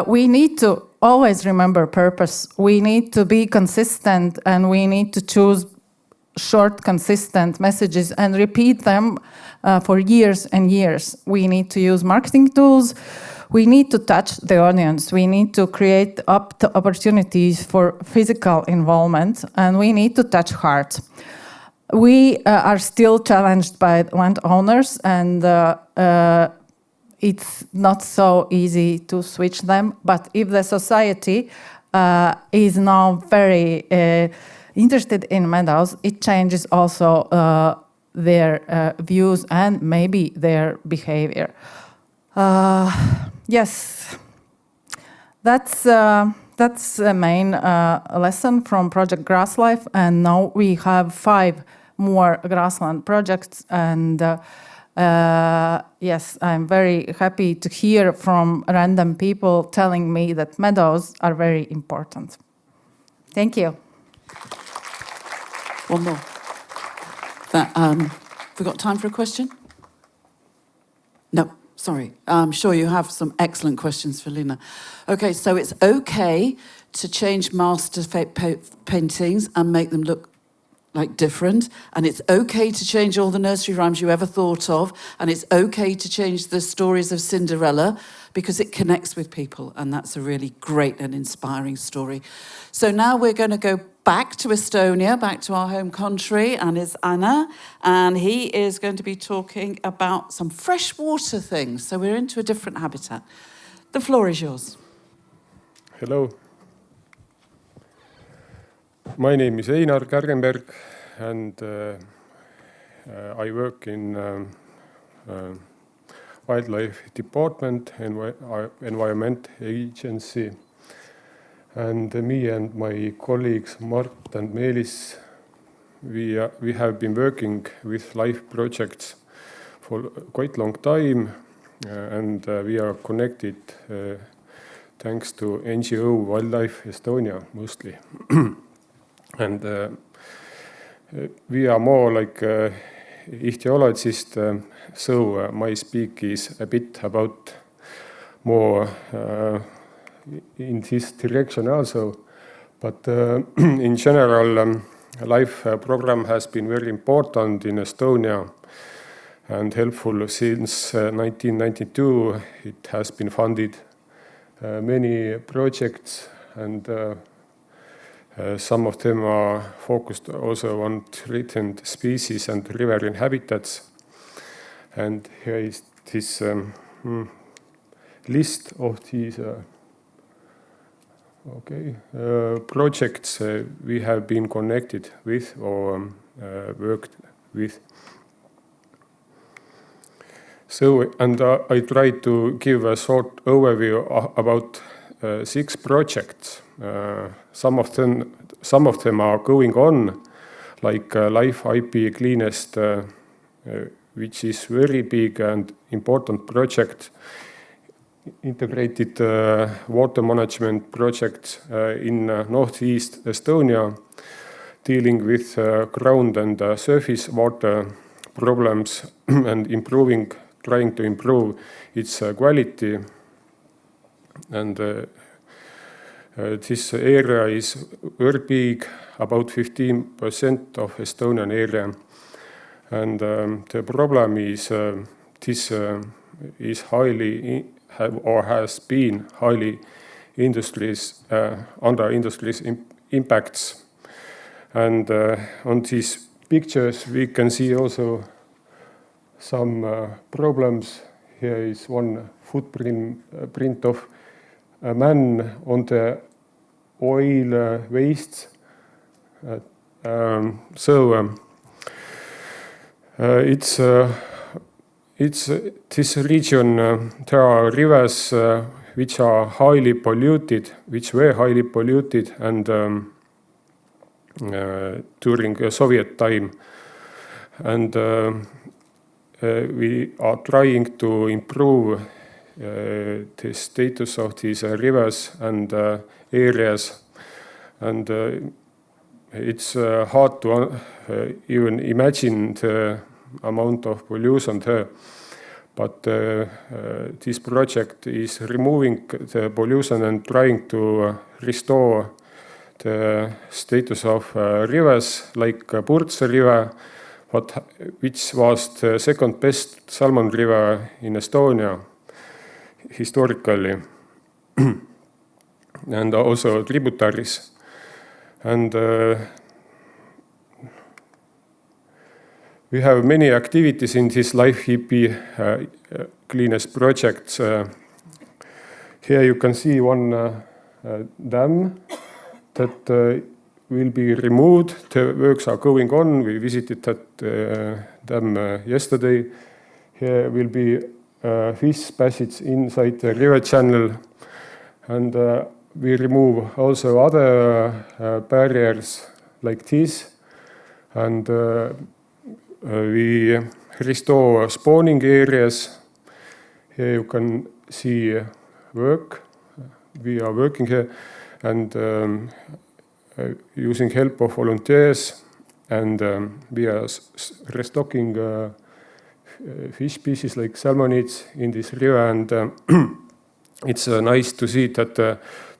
we need to always remember purpose. We need to be consistent, and we need to choose short, consistent messages and repeat them for years and years. We need to use marketing tools. We need to touch the audience. We need to create opportunities for physical involvement, and we need to touch hearts. We are still challenged by landowners, and it's not so easy to switch them. But if the society is now very interested in meadows, it changes also their views and maybe their behavior. Yes, that's the main lesson from Project Grasslife, and now we have 5 more grassland projects, and yes, I'm very happy to hear from random people telling me that meadows are very important. Thank you. One more. Have we got time for a question? No, sorry. I'm sure you have some excellent questions for Lynne. Okay, so it's okay to change master paintings and make them look like different, and it's okay to change all the nursery rhymes you ever thought of, and it's okay to change the stories of Cinderella because it connects with people, and that's a really great and inspiring story. So now we're going to go back to Estonia, back to our home country, and it's Anna, and he is going to be talking about some freshwater things. So we're into a different habitat. The floor is yours. Hello. My name is Einar Kärgenberg, and I work in Wildlife Department and Environment Agency. And me and my colleagues Mart and Meelis, we have been working with life projects for quite a long time, and we are connected thanks to NGO Wildlife Estonia mostly. And we are more like ichthyologists, so my speak is a bit about more in this direction also. But in general, life program has been very important in Estonia and helpful since 1992. It has been funded many projects, and some of them are focused also on threatened species and riverine habitats. And here is this list of these projects we have been connected with or worked with. So, and I tried to give a short overview about 6 projects. Some of them are going on, like Life IP Cleanest, which is very big and important project, integrated water management project in northeast Estonia, dealing with ground and surface water problems and trying to improve its quality. And this area is very big, about 15% of Estonian area. And the problem is this is highly or has been highly under industries impacts. And on these pictures we can see also some problems. Here is one footprint of a man on the oil wastes. It's this region. There are rivers which are highly polluted, which were highly polluted, and during Soviet time, and we are trying to improve the status of these rivers and areas, and it's hard to even imagine the amount of pollution there. But this project is removing the pollution and trying to restore the status of rivers, like Birds River, which was the second best salmon river in Estonia historically, and also tributaries. And we have many activities in this Life IP Cleanest project. Here you can see one dam that will be removed. The works are going on. We visited that dam yesterday. Here will be fish passage inside the river channel, and we remove also other barriers like this, and we restore spawning areas. Here you can see work. We are working here and using help of volunteers, and we are restocking fish species like salmonids in this river, and it's nice to see that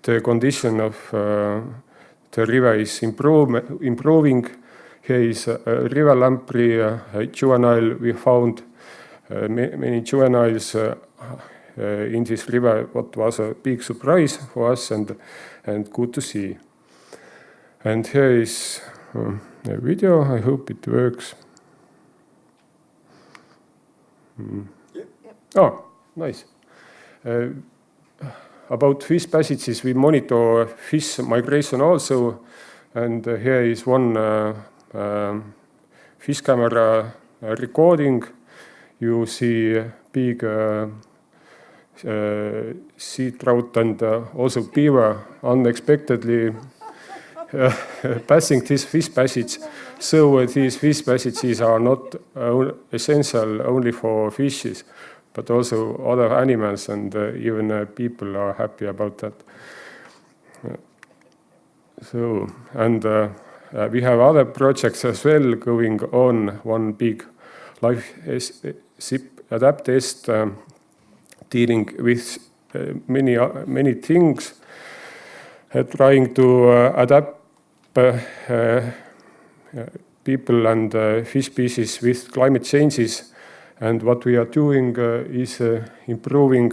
the condition of the river is improving. Here is a river lamprey juvenile. We found many juveniles in this river, what was a big surprise for us and good to see. And here is a video. I hope it works. Yep. Oh, nice. About fish passages, we monitor fish migration also, and here is one fish camera recording. You see big sea trout and also beaver unexpectedly passing this fish passage. So these fish passages are not essential only for fishes, but also other animals, and even people are happy about that. So, and we have other projects as well going on. One big life SIP adapt test dealing with many things, trying to adapt people and fish species with climate changes. And what we are doing is improving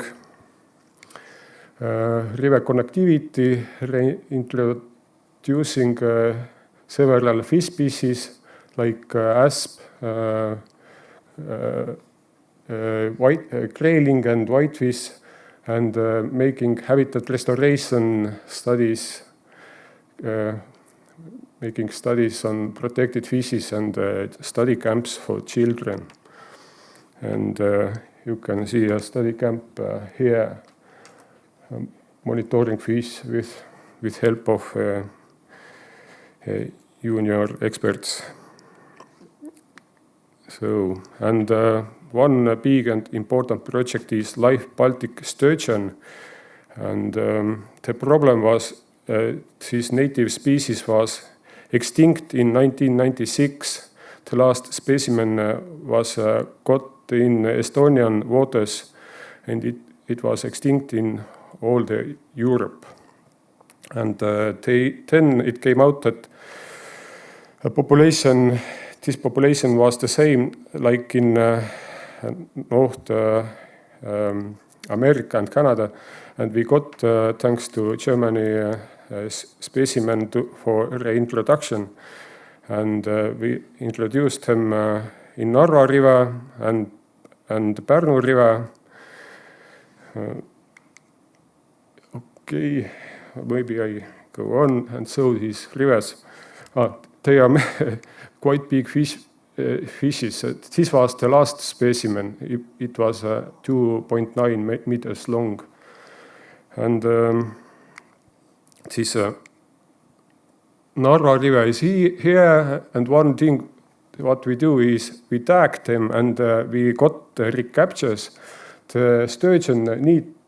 river connectivity, reintroducing several fish species like asp, grayling and whitefish, and making habitat restoration studies, making studies on protected fishes and study camps for children. And you can see a study camp here, monitoring fish with help of junior experts. So, and one big and important project is Life Baltic sturgeon. And the problem was this native species was extinct in 1996. The last specimen was got in Estonian waters, and it was extinct in all the Europe. And then it came out that this population was the same like in North America and Canada, and we got, thanks to Germany, a specimen for reintroduction, and we introduced them in Narva River and Pärnu River. Okay, maybe I go on and show these rivers. They are quite big fishes. This was the last specimen. It was 2.9 meters long. And this Narva River is here, and one thing what we do is we tag them, and we got the recaptures. The sturgeon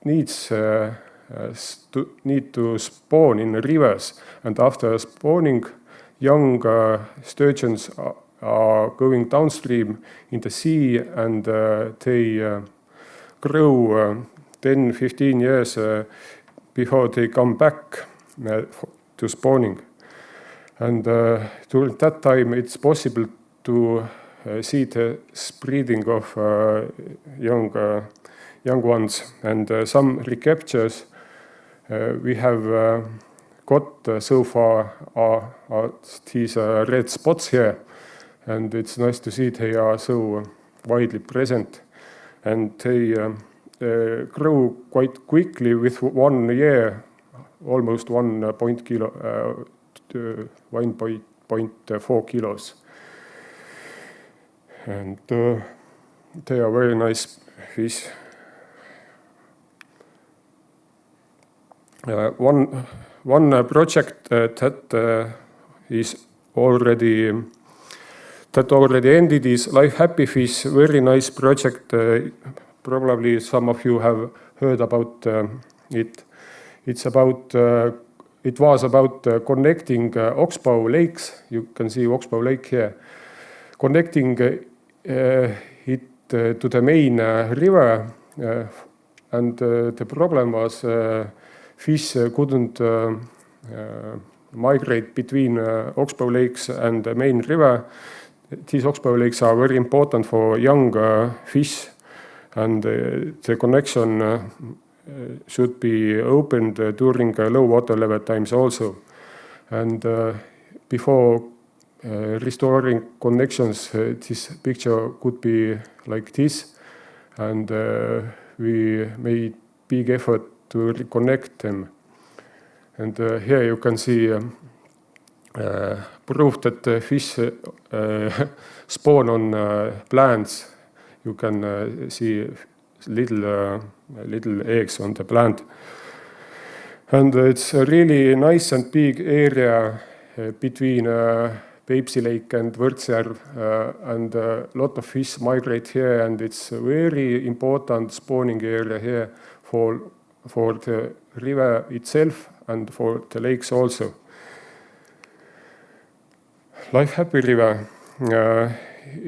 needs to spawn in rivers, and after spawning, young sturgeons are going downstream in the sea, and they grow 10-15 years before they come back to spawning. And during that time, it's possible to see the breeding of young ones. And some recaptures we have got so far are these red spots here. And it's nice to see they are so widely present. And they grow quite quickly with 1 year, almost 1.4 kilos. And they are very nice fish. One project that already ended is Life Happy Fish. Very nice project. Probably some of you have heard about it. It was about connecting oxbow lakes. You can see oxbow lake here. Connecting it to the main river, and the problem was fish couldn't migrate between oxbow lakes and the main river. These oxbow lakes are very important for young fish, and the connection should be opened during low water level times also. And before restoring connections, this picture could be like this, and we made big effort to reconnect them. And here you can see proof that the fish spawn on plants. You can see little eggs on the plant. And it's a really nice and big area between Peipsi Lake and Võrtsjärv, and a lot of fish migrate here, and it's a very important spawning area here for the river itself and for the lakes also. Life Happy River.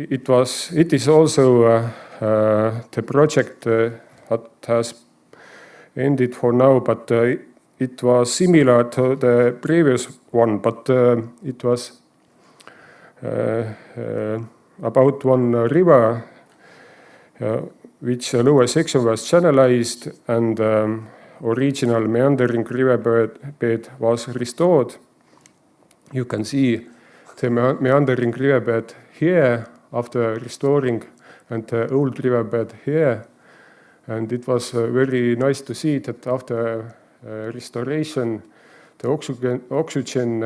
It is also the project that has ended for now, but it was similar to the previous one, but it was about one river which lower section was channelized, and original meandering riverbed was restored. You can see the meandering riverbed here after restoring and the old riverbed here. And it was very nice to see that after restoration, the oxygen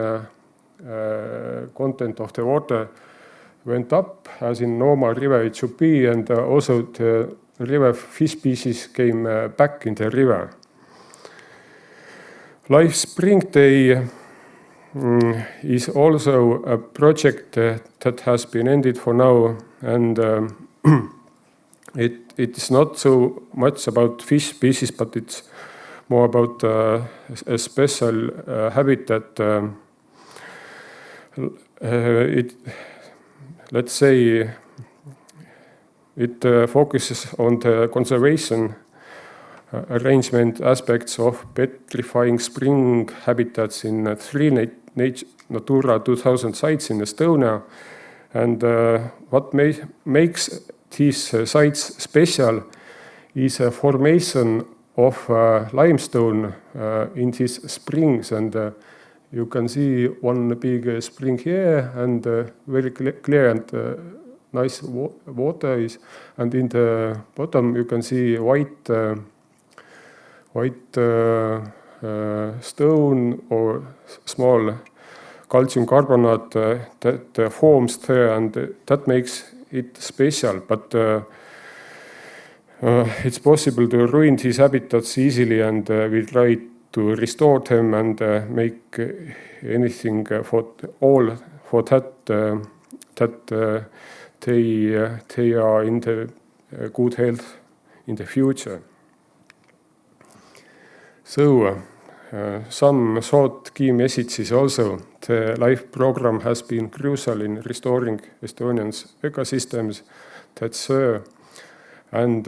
content of the water went up as in normal river it should be, and also the river fish species came back in the river. Life Spring Day is also a project that has been ended for now, and it is not so much about fish species, but it's more about a special habitat. Let's say it focuses on the conservation arrangement aspects of petrifying spring habitats in 3 Natura 2000 sites in Estonia. And what makes these sites special is a formation of limestone in these springs. And you can see one big spring here, and very clear and nice water is. And in the bottom you can see white stone or small calcium carbonate that forms there, and that makes it special. But it's possible to ruin these habitats easily, and we try to restore them and make anything for that they are in the good health in the future. So some short key messages also. The LIFE program has been crucial in restoring Estonians' ecosystems, that's SERE, and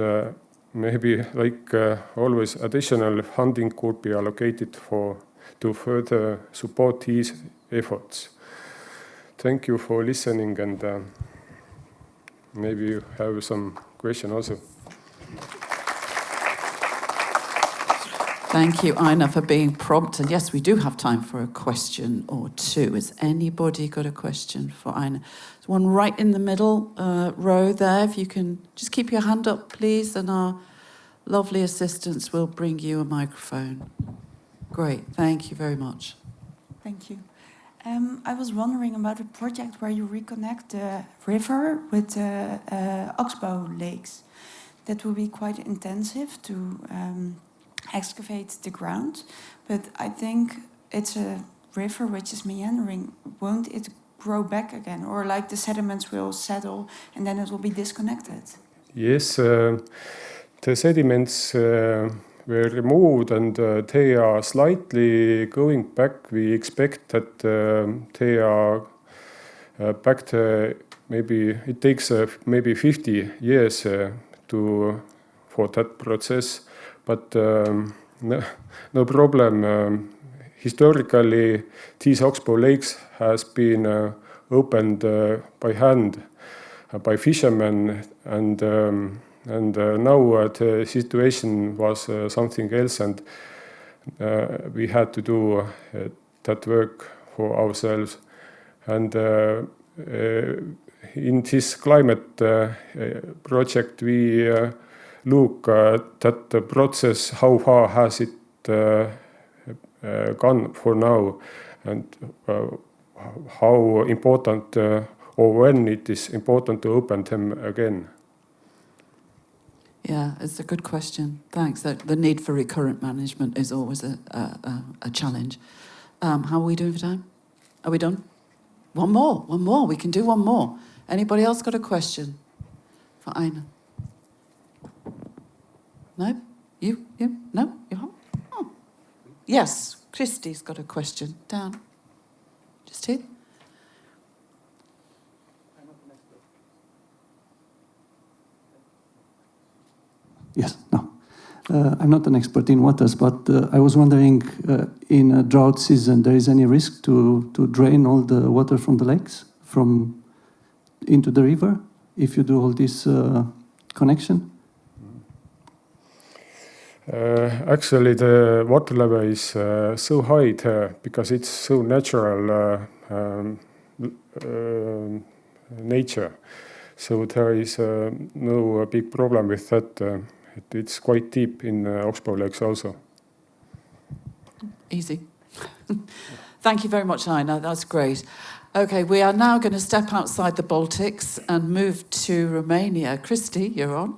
maybe like always additional funding could be allocated to further support these efforts. Thank you for listening, and maybe you have some question also. Thank you, Aina, for being prompt. And yes, we do have time for a question or two. Has anybody got a question for Aina? There's one right in the middle row there. If you can just keep your hand up, please, and our lovely assistants will bring you a microphone. Great, thank you very much. Thank you. I was wondering about a project where you reconnect the river with the oxbow lakes. That will be quite intensive to excavate the ground, but I think it's a river which is meandering. Won't it grow back again, or like the sediments will settle and then it will be disconnected? Yes, the sediments were removed, and they are slightly going back. We expect that they are back to maybe it takes maybe 50 years for that process. But no problem. Historically, these oxbow lakes has been opened by hand by fishermen, and now the situation was something else, and we had to do that work for ourselves. And in this climate project, we look at the process, how far has it gone for now, and how important or when it is important to open them again. Yeah, it's a good question. Thanks. The need for recurrent management is always a challenge. How are we doing for time? Are we done? One more. We can do one more. Anybody else got a question for Aina? No? You? No? You? Oh. Yes, Christy's got a question. Down. Just here. Yes, no. I'm not an expert in waters, but I was wondering, in a drought season, there is any risk to drain all the water from the lakes into the river if you do all this connection? Actually, the water level is so high there because it's so natural nature. So there is no big problem with that. It's quite deep in Oxbow Lakes also. Easy. Thank you very much, Aina. That's great. Okay, we are now going to step outside the Baltics and move to Romania. Christy, you're on.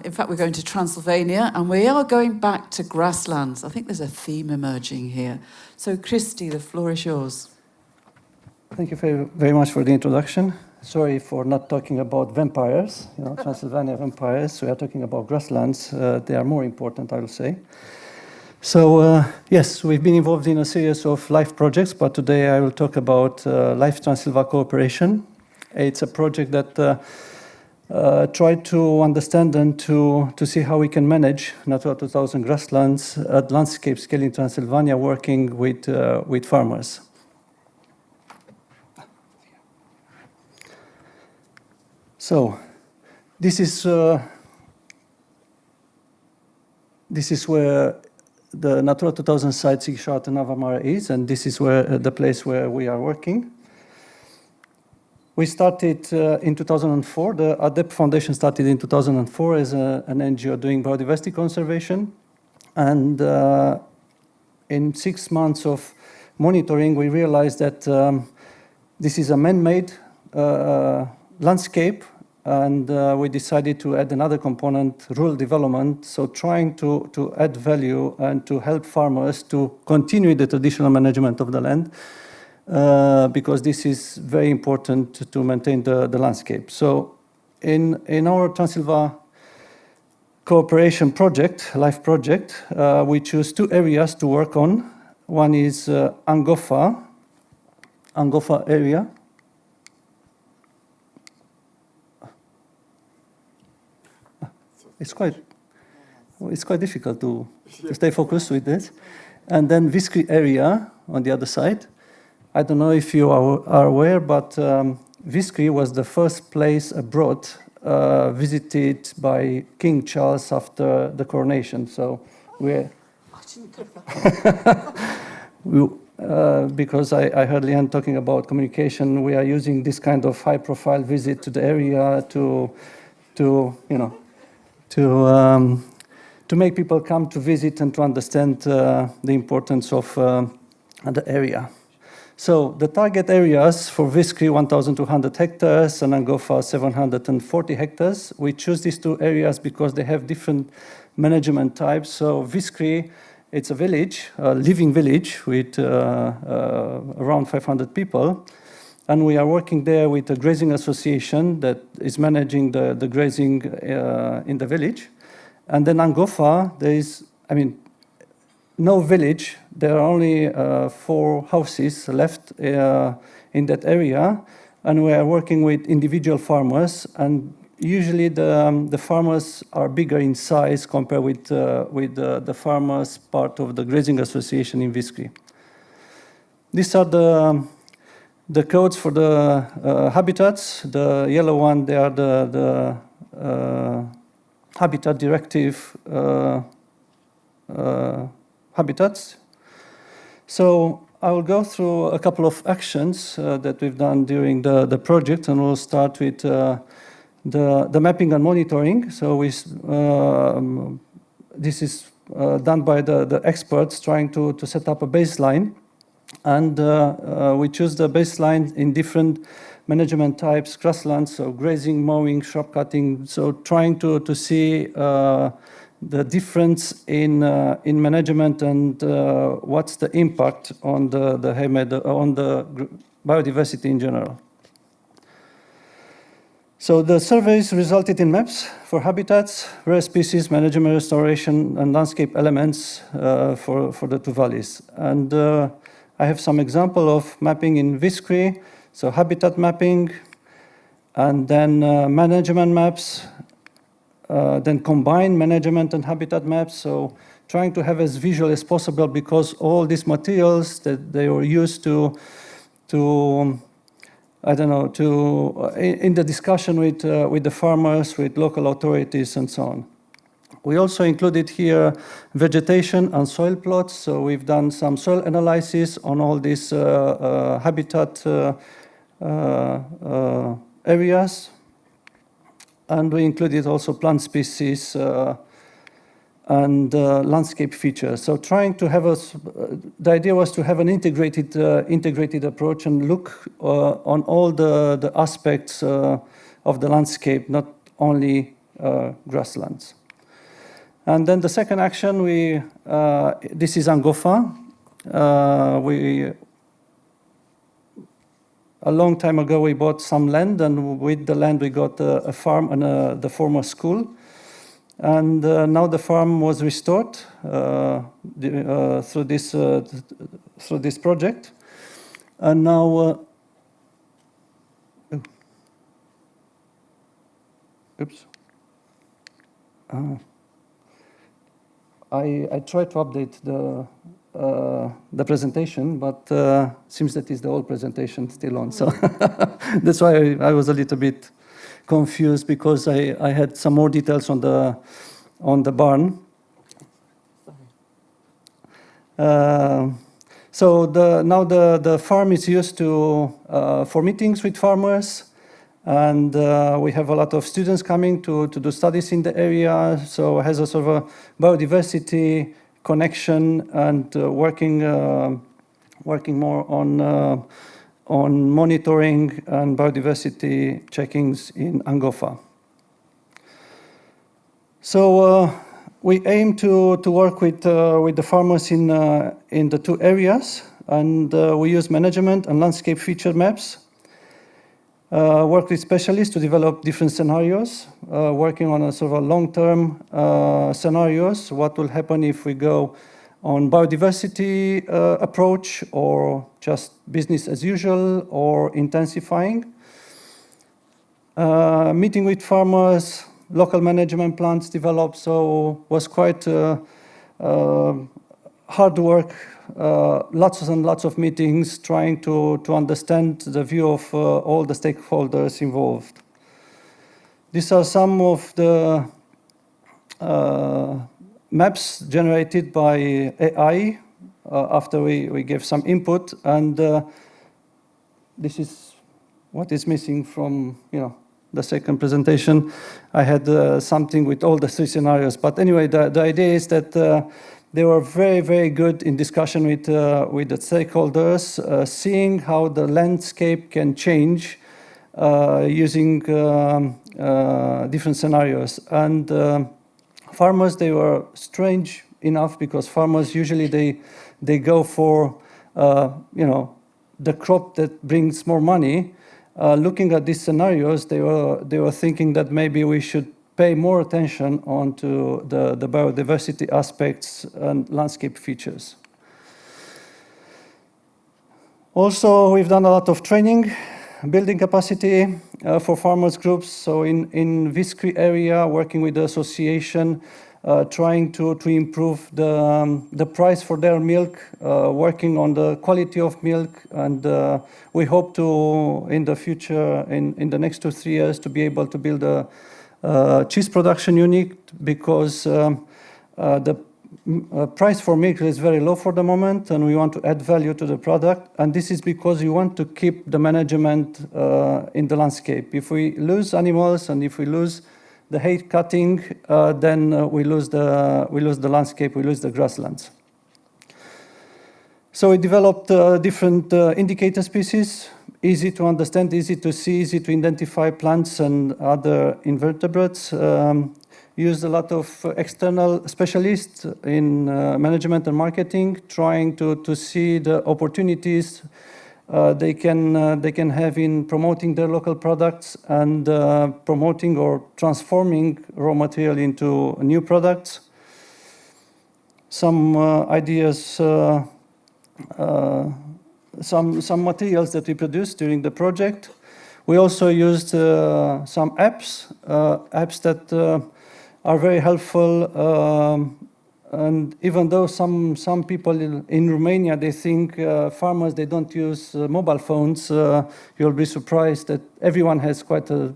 In fact, we're going to Transylvania, and we are going back to grasslands. I think there's a theme emerging here. So, Christy, the floor is yours. Thank you very much for the introduction. Sorry for not talking about vampires, Transylvania vampires. We are talking about grasslands. They are more important, I will say. So, yes, we've been involved in a series of LIFE projects, but today I will talk about LIFE Transylvania Cooperation. It's a project that tried to understand and to see how we can manage Natura 2000 grasslands at landscape scale in Transylvania, working with farmers. So, this is where the Natura 2000 site Sigșoara Nava Mare is, and this is where the place where we are working. We started in 2004. The ADEP Foundation started in 2004 as an NGO doing biodiversity conservation. And in 6 months of monitoring, we realized that this is a man-made landscape, and we decided to add another component, rural development, so trying to add value and to help farmers to continue the traditional management of the land, because this is very important to maintain the landscape. So in our Transylvania Cooperation project, LIFE project, we choose 2 areas to work on. One is Angofa area. It's quite difficult to stay focused with this. And then Viskri area on the other side. I don't know if you are aware, but Viskri was the first place abroad visited by King Charles after the coronation. So because I heard Lynne talking about communication, we are using this kind of high-profile visit to the area to make people come to visit and to understand the importance of the area. So the target areas for Viskri, 1,200 hectares, and Angofa, 740 hectares. We choose these 2 areas because they have different management types. So Viskri, it's a village, a living village with around 500 people. And we are working there with a grazing association that is managing the grazing in the village. And then Angofa, there is, no village. There are only 4 houses left in that area. And we are working with individual farmers. And usually the farmers are bigger in size compared with the farmers part of the grazing association in Viskri. These are the codes for the habitats. The yellow one, they are the Habitat Directive habitats. So I will go through a couple of actions that we've done during the project, and we'll start with the mapping and monitoring. So this is done by the experts trying to set up a baseline. And we choose the baseline in different management types, grasslands, so grazing, mowing, shrub cutting, so trying to see the difference in management and what's the impact on the biodiversity in general. So the surveys resulted in maps for habitats, rare species, management, restoration, and landscape elements for the 2 valleys. And I have some example of mapping in Viskri, so habitat mapping, and then management maps, then combined management and habitat maps, so trying to have as visual as possible, because all these materials that they were used to in the discussion with the farmers, with local authorities, and so on. We also included here vegetation and soil plots. So we've done some soil analysis on all these habitat areas. And we included also plant species and landscape features. So trying to have the idea was to have an integrated approach and look on all the aspects of the landscape, not only grasslands. And then the second action, this is Angofa. A long time ago, we bought some land, and with the land, we got a farm and the former school. And now the farm was restored through this project. And now, oops. I tried to update the presentation, but seems that is the old presentation still on. So that's why I was a little bit confused, because I had some more details on the barn. So now the farm is used for meetings with farmers. And we have a lot of students coming to do studies in the area, so it has a sort of a biodiversity connection and working more on monitoring and biodiversity checkings in Angofa. So we aim to work with the farmers in the two areas, and we use management and landscape feature maps. Work with specialists to develop different scenarios, working on a sort of a long-term scenarios. What will happen if we go on biodiversity approach, or just business as usual, or intensifying? Meeting with farmers, local management plans developed, so was quite hard work. Lots and lots of meetings, trying to understand the view of all the stakeholders involved. These are some of the maps generated by AI after we gave some input, and this is what is missing from the second presentation. I had something with all the three scenarios, but anyway, the idea is that they were very, very good in discussion with the stakeholders, seeing how the landscape can change using different scenarios. And farmers, they were strange enough, because farmers usually they go for the crop that brings more money. Looking at these scenarios, they were thinking that maybe we should pay more attention onto the biodiversity aspects and landscape features. Also, we've done a lot of training, building capacity for farmers groups. So in Viskri area, working with the association, trying to improve the price for their milk, working on the quality of milk, and we hope to, in the future, in the next 2-3 years, to be able to build a cheese production unit, because the price for milk is very low for the moment, and we want to add value to the product. And this is because we want to keep the management in the landscape. If we lose animals and if we lose the hay cutting, then we lose the landscape, we lose the grasslands. So we developed different indicator species, easy to understand, easy to see, easy to identify plants and other invertebrates. Used a lot of external specialists in management and marketing, trying to see the opportunities they can have in promoting their local products and promoting or transforming raw material into new products. Some ideas, some materials that we produced during the project. We also used some apps that are very helpful. And even though some people in Romania, they think farmers, they don't use mobile phones, you'll be surprised that everyone has quite a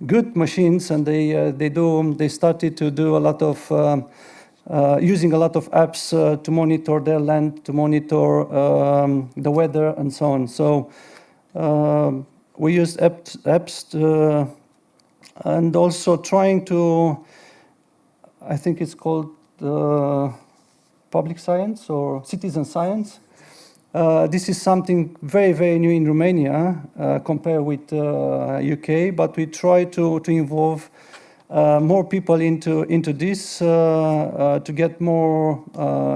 good machines, and they started to do a lot of using a lot of apps to monitor their land, to monitor the weather, and so on. So we used apps and also trying to, I think it's called public science or citizen science. This is something very, very new in Romania compared with UK, but we try to involve more people into this to get more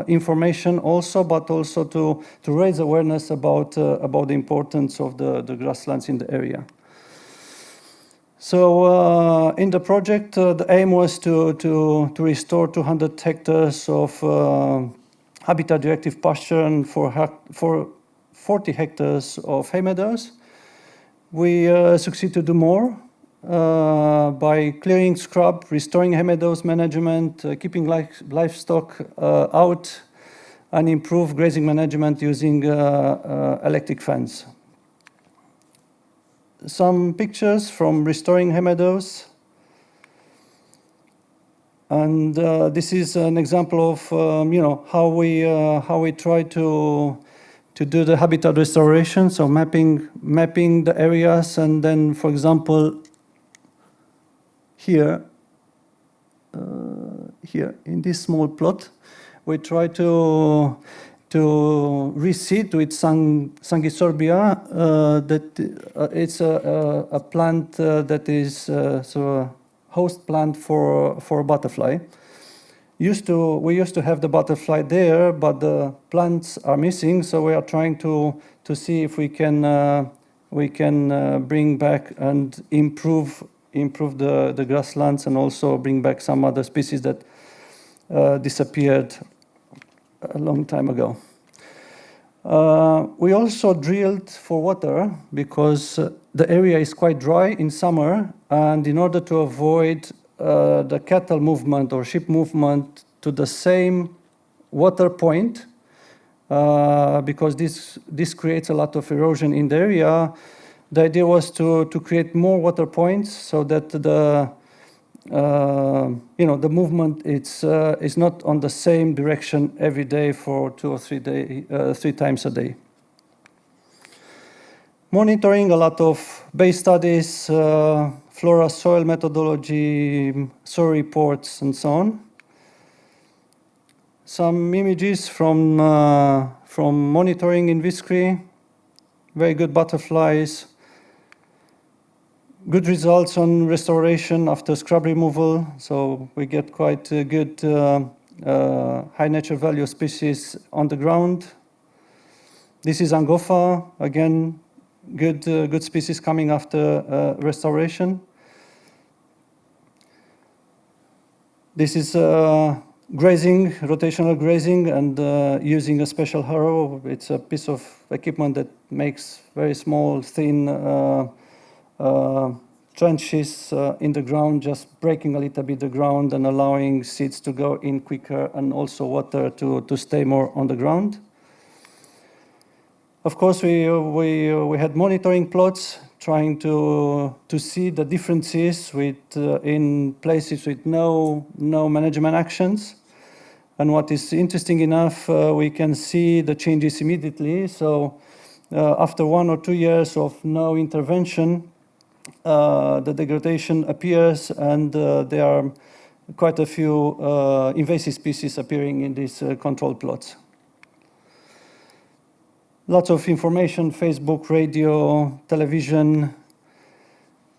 information also, but also to raise awareness about the importance of the grasslands in the area. So in the project, the aim was to restore 200 hectares of Habitat Directive pasture and for 40 hectares of hay meadows. We succeed to do more by clearing scrub, restoring hay meadows management, keeping livestock out, and improve grazing management using electric fence. Some pictures from restoring hay meadows. And this is an example of how we try to do the habitat restoration. So mapping the areas, and then, for example, here in this small plot, we try to reseed with Sanguisorbia. That it's a plant that is so a host plant for a butterfly. We used to have the butterfly there, but the plants are missing. So we are trying to see if we can bring back and improve the grasslands, and also bring back some other species that disappeared a long time ago. We also drilled for water because the area is quite dry in summer, and in order to avoid the cattle movement or sheep movement to the same water point, because this creates a lot of erosion in the area, the idea was to create more water points so that the movement is not on the same direction every day for 2 or 3 times a day. Monitoring, a lot of base studies, flora soil methodology, SERE reports, and so on. Some images from monitoring in Viskri. Very good butterflies. Good results on restoration after scrub removal. So we get quite good high nature value species on the ground. This is Angofa, again, good species coming after restoration. This is grazing, rotational grazing, and using a special harrow. It's a piece of equipment that makes very small, thin trenches in the ground, just breaking a little bit the ground and allowing seeds to go in quicker, and also water to stay more on the ground. Of course, we had monitoring plots, trying to see the differences in places with no management actions. And what is interesting enough, we can see the changes immediately. So after 1 or 2 years of no intervention, the degradation appears, and there are quite a few invasive species appearing in these control plots. Lots of information, Facebook, radio, television.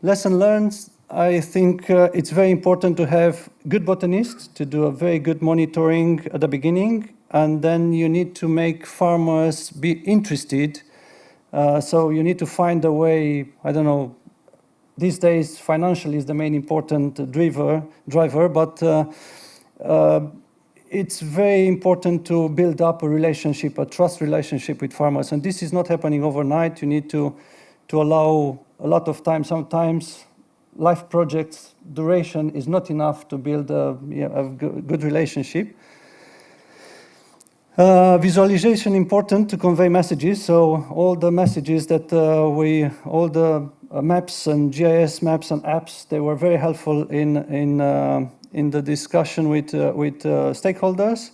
Lesson learned, I think it's very important to have good botanists to do a very good monitoring at the beginning, and then you need to make farmers be interested. So you need to find a way, I don't know, these days financially is the main important driver, but it's very important to build up a relationship, a trust relationship with farmers. And this is not happening overnight. You need to allow a lot of time. Sometimes life projects duration is not enough to build a good relationship. Visualization important to convey messages. So all the messages that all the maps and GIS maps and apps. They were very helpful in the discussion with stakeholders.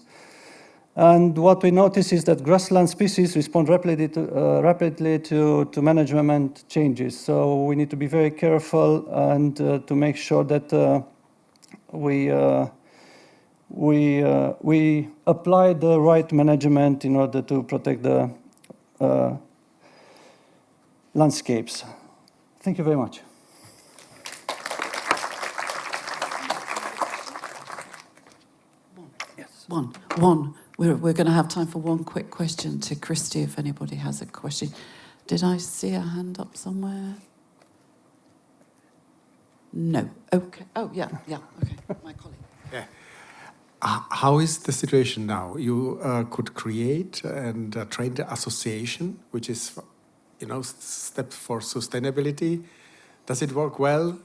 And what we notice is that grassland species respond rapidly to management changes. So we need to be very careful and to make sure that we apply the right management in order to protect the landscapes. Thank you very much. One. We're going to have time for one quick question to Christy, if anybody has a question. Did I see a hand up somewhere? No. Okay. Oh, yeah. Okay. My colleague. Yeah. How is the situation now? You could create and train the association, which is, steps for sustainability. Does it work well?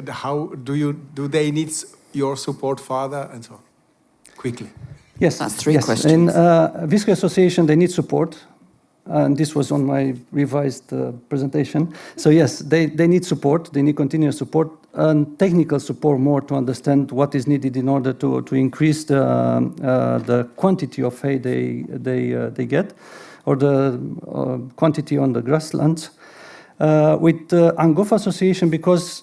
How do they need your support further and so on? Quickly. Yes, that's three questions. In Visco Association, they need support. And this was on my revised presentation. So yes, they need support. They need continuous support and technical support more to understand what is needed in order to increase the quantity of hay they get, or the quantity on the grasslands. With the Angofa Association, because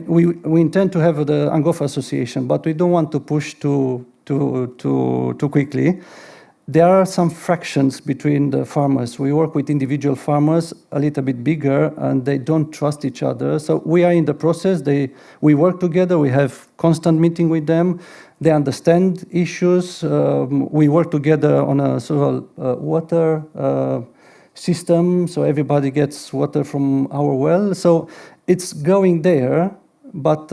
we intend to have the Angofa Association, but we don't want to push too quickly. There are some fractions between the farmers. We work with individual farmers, a little bit bigger, and they don't trust each other. So we are in the process. We work together. We have constant meeting with them. They understand issues. We work together on a sort of water system, so everybody gets water from our well. So it's going there, but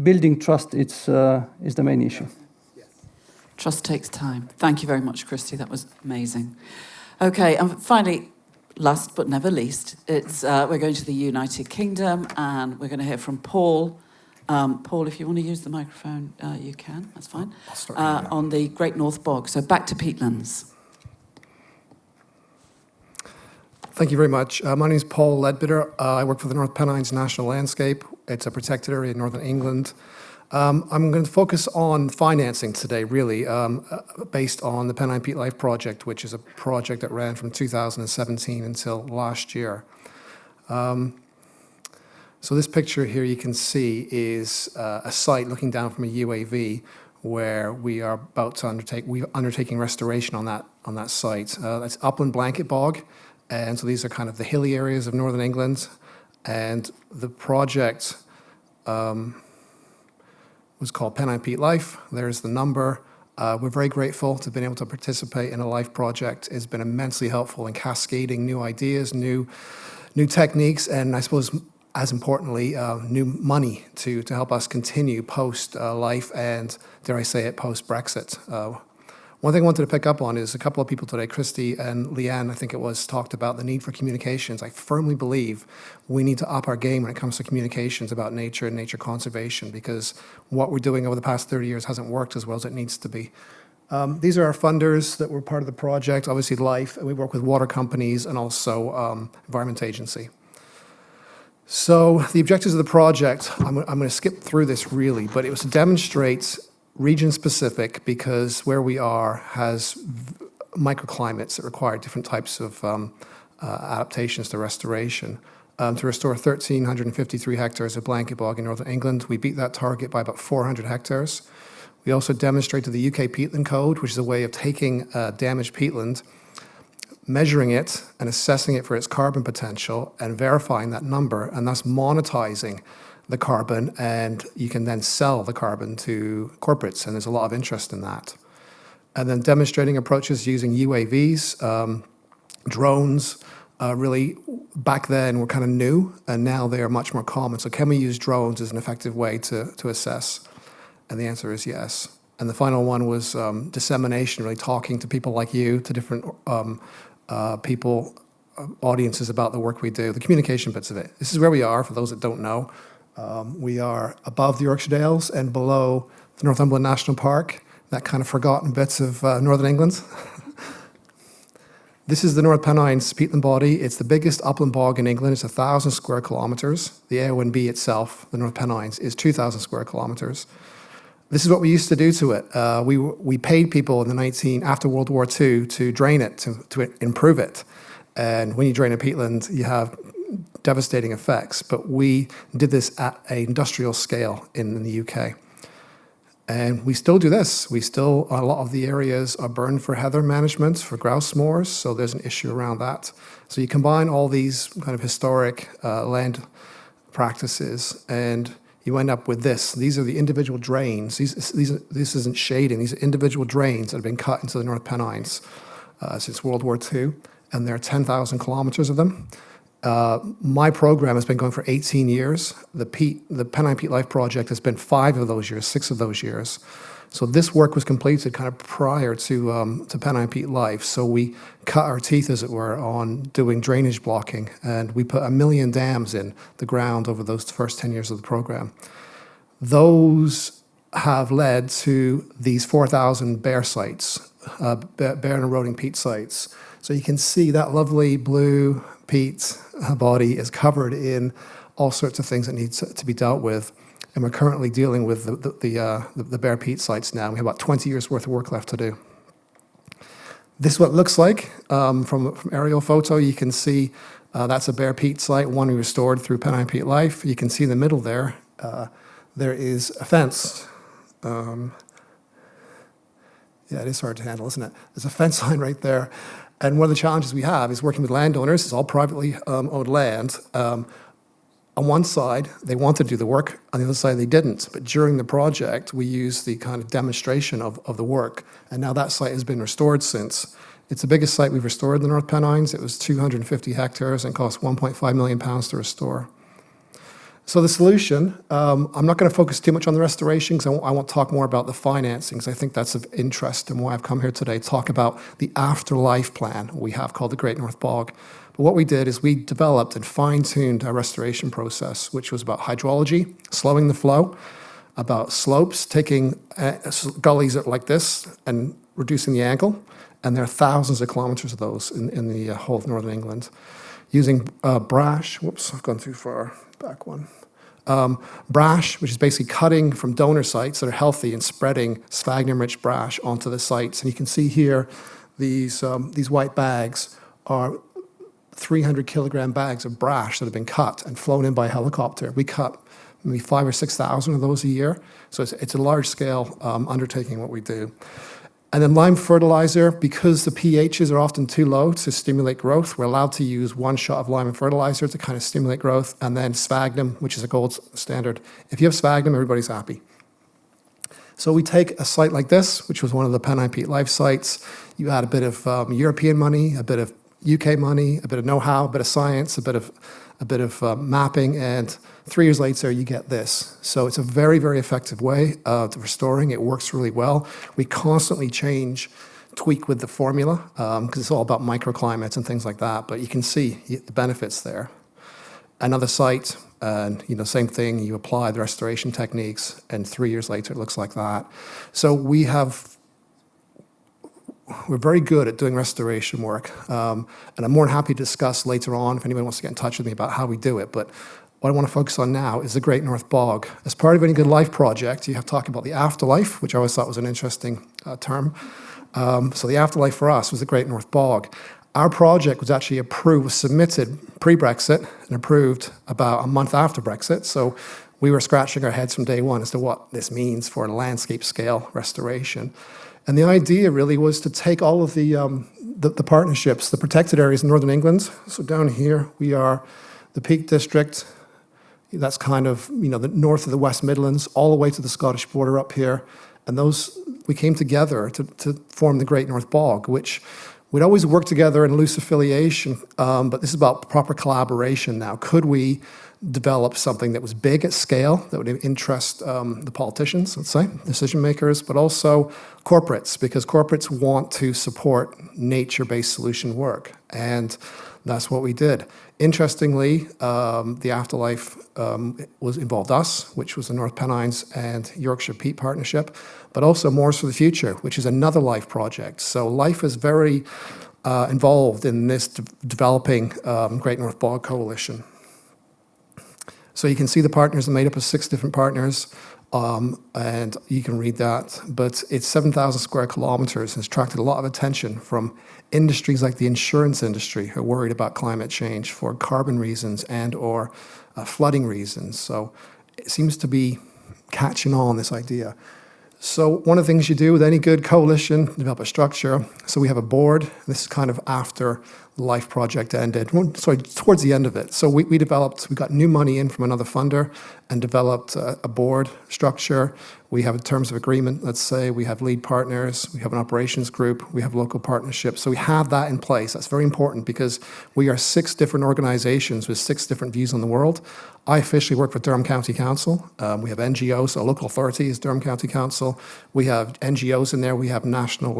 building trust is the main issue. Trust takes time. Thank you very much, Christy. That was amazing. Okay, and finally, last but never least, we're going to the United Kingdom, and we're going to hear from Paul. Paul, if you want to use the microphone, you can. That's fine. I'll start on the Great North Bog. So back to peatlands. Thank you very much. My name is Paul Ledbetter. I work for the North Pennines National Landscape. It's a protected area in Northern England. I'm going to focus on financing today, really, based on the Pennine Peat Life project, which is a project that ran from 2017 until last year. So this picture here you can see is a site looking down from a UAV where we are about to undertaking restoration on that site. That's upland blanket bog, and so these are kind of the hilly areas of Northern England, and the project was called Pennine Peat Life. There's the number. We're very grateful to have been able to participate in a life project. It's been immensely helpful in cascading new ideas, new techniques, and I suppose, as importantly, new money to help us continue post-life and, dare I say it, post-Brexit. One thing I wanted to pick up on is a couple of people today, Christy and Leanne, I think it was, talked about the need for communications. I firmly believe we need to up our game when it comes to communications about nature and nature conservation, because what we're doing over the past 30 years hasn't worked as well as it needs to be. These are our funders that were part of the project, obviously Life, and we work with water companies and also Environment Agency. So the objectives of the project, I'm going to skip through this really, but it was to demonstrate region-specific, because where we are has microclimates that require different types of adaptations to restoration. To restore 1,353 hectares of blanket bog in Northern England, we beat that target by about 400 hectares. We also demonstrated the UK peatland code, which is a way of taking damaged peatland, measuring it and assessing it for its carbon potential and verifying that number, and thus monetizing the carbon, and you can then sell the carbon to corporates, and there's a lot of interest in that. And then demonstrating approaches using UAVs, drones, really back then were kind of new, and now they are much more common. So can we use drones as an effective way to assess? And the answer is yes. And the final one was dissemination, really talking to people like you, to different people, audiences about the work we do, the communication bits of it. This is where we are, for those that don't know. We are above the Yorkshire Dales and below the Northumberland National Park, that kind of forgotten bits of Northern England. This is the North Pennines peatland body. It's the biggest upland bog in England. It's 1,000 square kilometres. The AONB itself, the North Pennines, is 2,000 square kilometres. This is what we used to do to it. We paid people in after World War II to drain it, to improve it. And when you drain a peatland, you have devastating effects. But we did this at an industrial scale in the UK. And we still do this. A lot of the areas are burned for heather management, for grouse moors, so there's an issue around that. So you combine all these kind of historic land practices, and you end up with this. These are the individual drains. This isn't shading. These are individual drains that have been cut into the North Pennines since World War II, and there are 10,000 kilometres of them. My program has been going for 18 years. The Pennine Peat Life Project has been 5 of those years, 6 of those years. So this work was completed kind of prior to Pennine Peat Life. So we cut our teeth, as it were, on doing drainage blocking, and we put 1 million dams in the ground over those first 10 years of the program. Those have led to these 4,000 bare sites, bare and eroding peat sites. So you can see that lovely blue peat body is covered in all sorts of things that need to be dealt with. And we're currently dealing with the bare peat sites now. We have about 20 years worth of work left to do. This is what it looks like from aerial photo. You can see that's a bare peat site, one we restored through Pennine Peat Life. You can see in the middle there, there is a fence. Yeah, it is hard to handle, isn't it? There's a fence line right there. And one of the challenges we have is working with landowners. It's all privately owned land. On one side, they wanted to do the work. On the other side, they didn't. But during the project, we used the kind of demonstration of the work. And now that site has been restored since. It's the biggest site we've restored in the North Pennines. It was 250 hectares and cost £1.5 million to restore. So the solution, I'm not going to focus too much on the restoration because I won't talk more about the financing, because I think that's of interest and why I've come here today to talk about the afterlife plan we have called the Great North Bog. But what we did is we developed and fine-tuned our restoration process, which was about hydrology, slowing the flow, about slopes, taking gullies like this and reducing the angle, and there are thousands of kilometres of those in the whole of northern England. Using brash, whoops, I've gone too far, back one. Brash, which is basically cutting from donor sites that are healthy and spreading sphagnum-rich brash onto the sites. And you can see here, these white bags are 300 kilogram bags of brash that have been cut and flown in by helicopter. We cut maybe 5,000 or 6,000 of those a year. So it's a large-scale undertaking what we do. And then lime fertilizer, because the pHs are often too low to stimulate growth, we're allowed to use 1 shot of lime and fertilizer to kind of stimulate growth, and then sphagnum, which is a gold standard. If you have sphagnum, everybody's happy. So we take a site like this, which was one of the Pennine Peat Life sites. You add a bit of European money, a bit of UK money, a bit of know-how, a bit of science, a bit of mapping, and 3 years later, you get this. So it's a very, very effective way of restoring. It works really well. We constantly tweak with the formula, because it's all about microclimates and things like that, but you can see the benefits there. Another site, and same thing, you apply the restoration techniques, and 3 years later, it looks like that. So we're very good at doing restoration work, and I'm more than happy to discuss later on if anyone wants to get in touch with me about how we do it. But what I want to focus on now is the Great North Bog. As part of any good life project, you have to talk about the afterlife, which I always thought was an interesting term. So the afterlife for us was the Great North Bog. Our project was actually submitted pre-Brexit and approved about a month after Brexit. So we were scratching our heads from day one as to what this means for landscape scale restoration. And the idea really was to take all of the partnerships, the protected areas in northern England. So down here we are the Peak District. That's kind of the north of the West Midlands, all the way to the Scottish border up here. And we came together to form the Great North Bog, which we'd always worked together in loose affiliation, but this is about proper collaboration now. Could we develop something that was big at scale, that would interest the politicians, let's say, decision makers, but also corporates, because corporates want to support nature-based solution work. And that's what we did. Interestingly, the afterlife involved us, which was the North Pennines and Yorkshire Peat Partnership, but also Moors for the Future, which is another life project. So life is very involved in this developing Great North Bog Coalition. So you can see the partners are made up of 6 different partners, and you can read that. But it's 7,000 square kilometers and it's attracted a lot of attention from industries like the insurance industry who are worried about climate change for carbon reasons and or flooding reasons. So it seems to be catching on, this idea. So one of the things you do with any good coalition, develop a structure. So we have a board. This is kind of after the LIFE project ended. Sorry, towards the end of it. So we got new money in from another funder and developed a board structure. We have terms of agreement, let's say. We have lead partners. We have an operations group. We have local partnerships. So we have that in place. That's very important because we are 6 different organizations with 6 different views on the world. I officially work for Durham County Council. We have NGOs, so local authority is Durham County Council. We have NGOs in there. We have national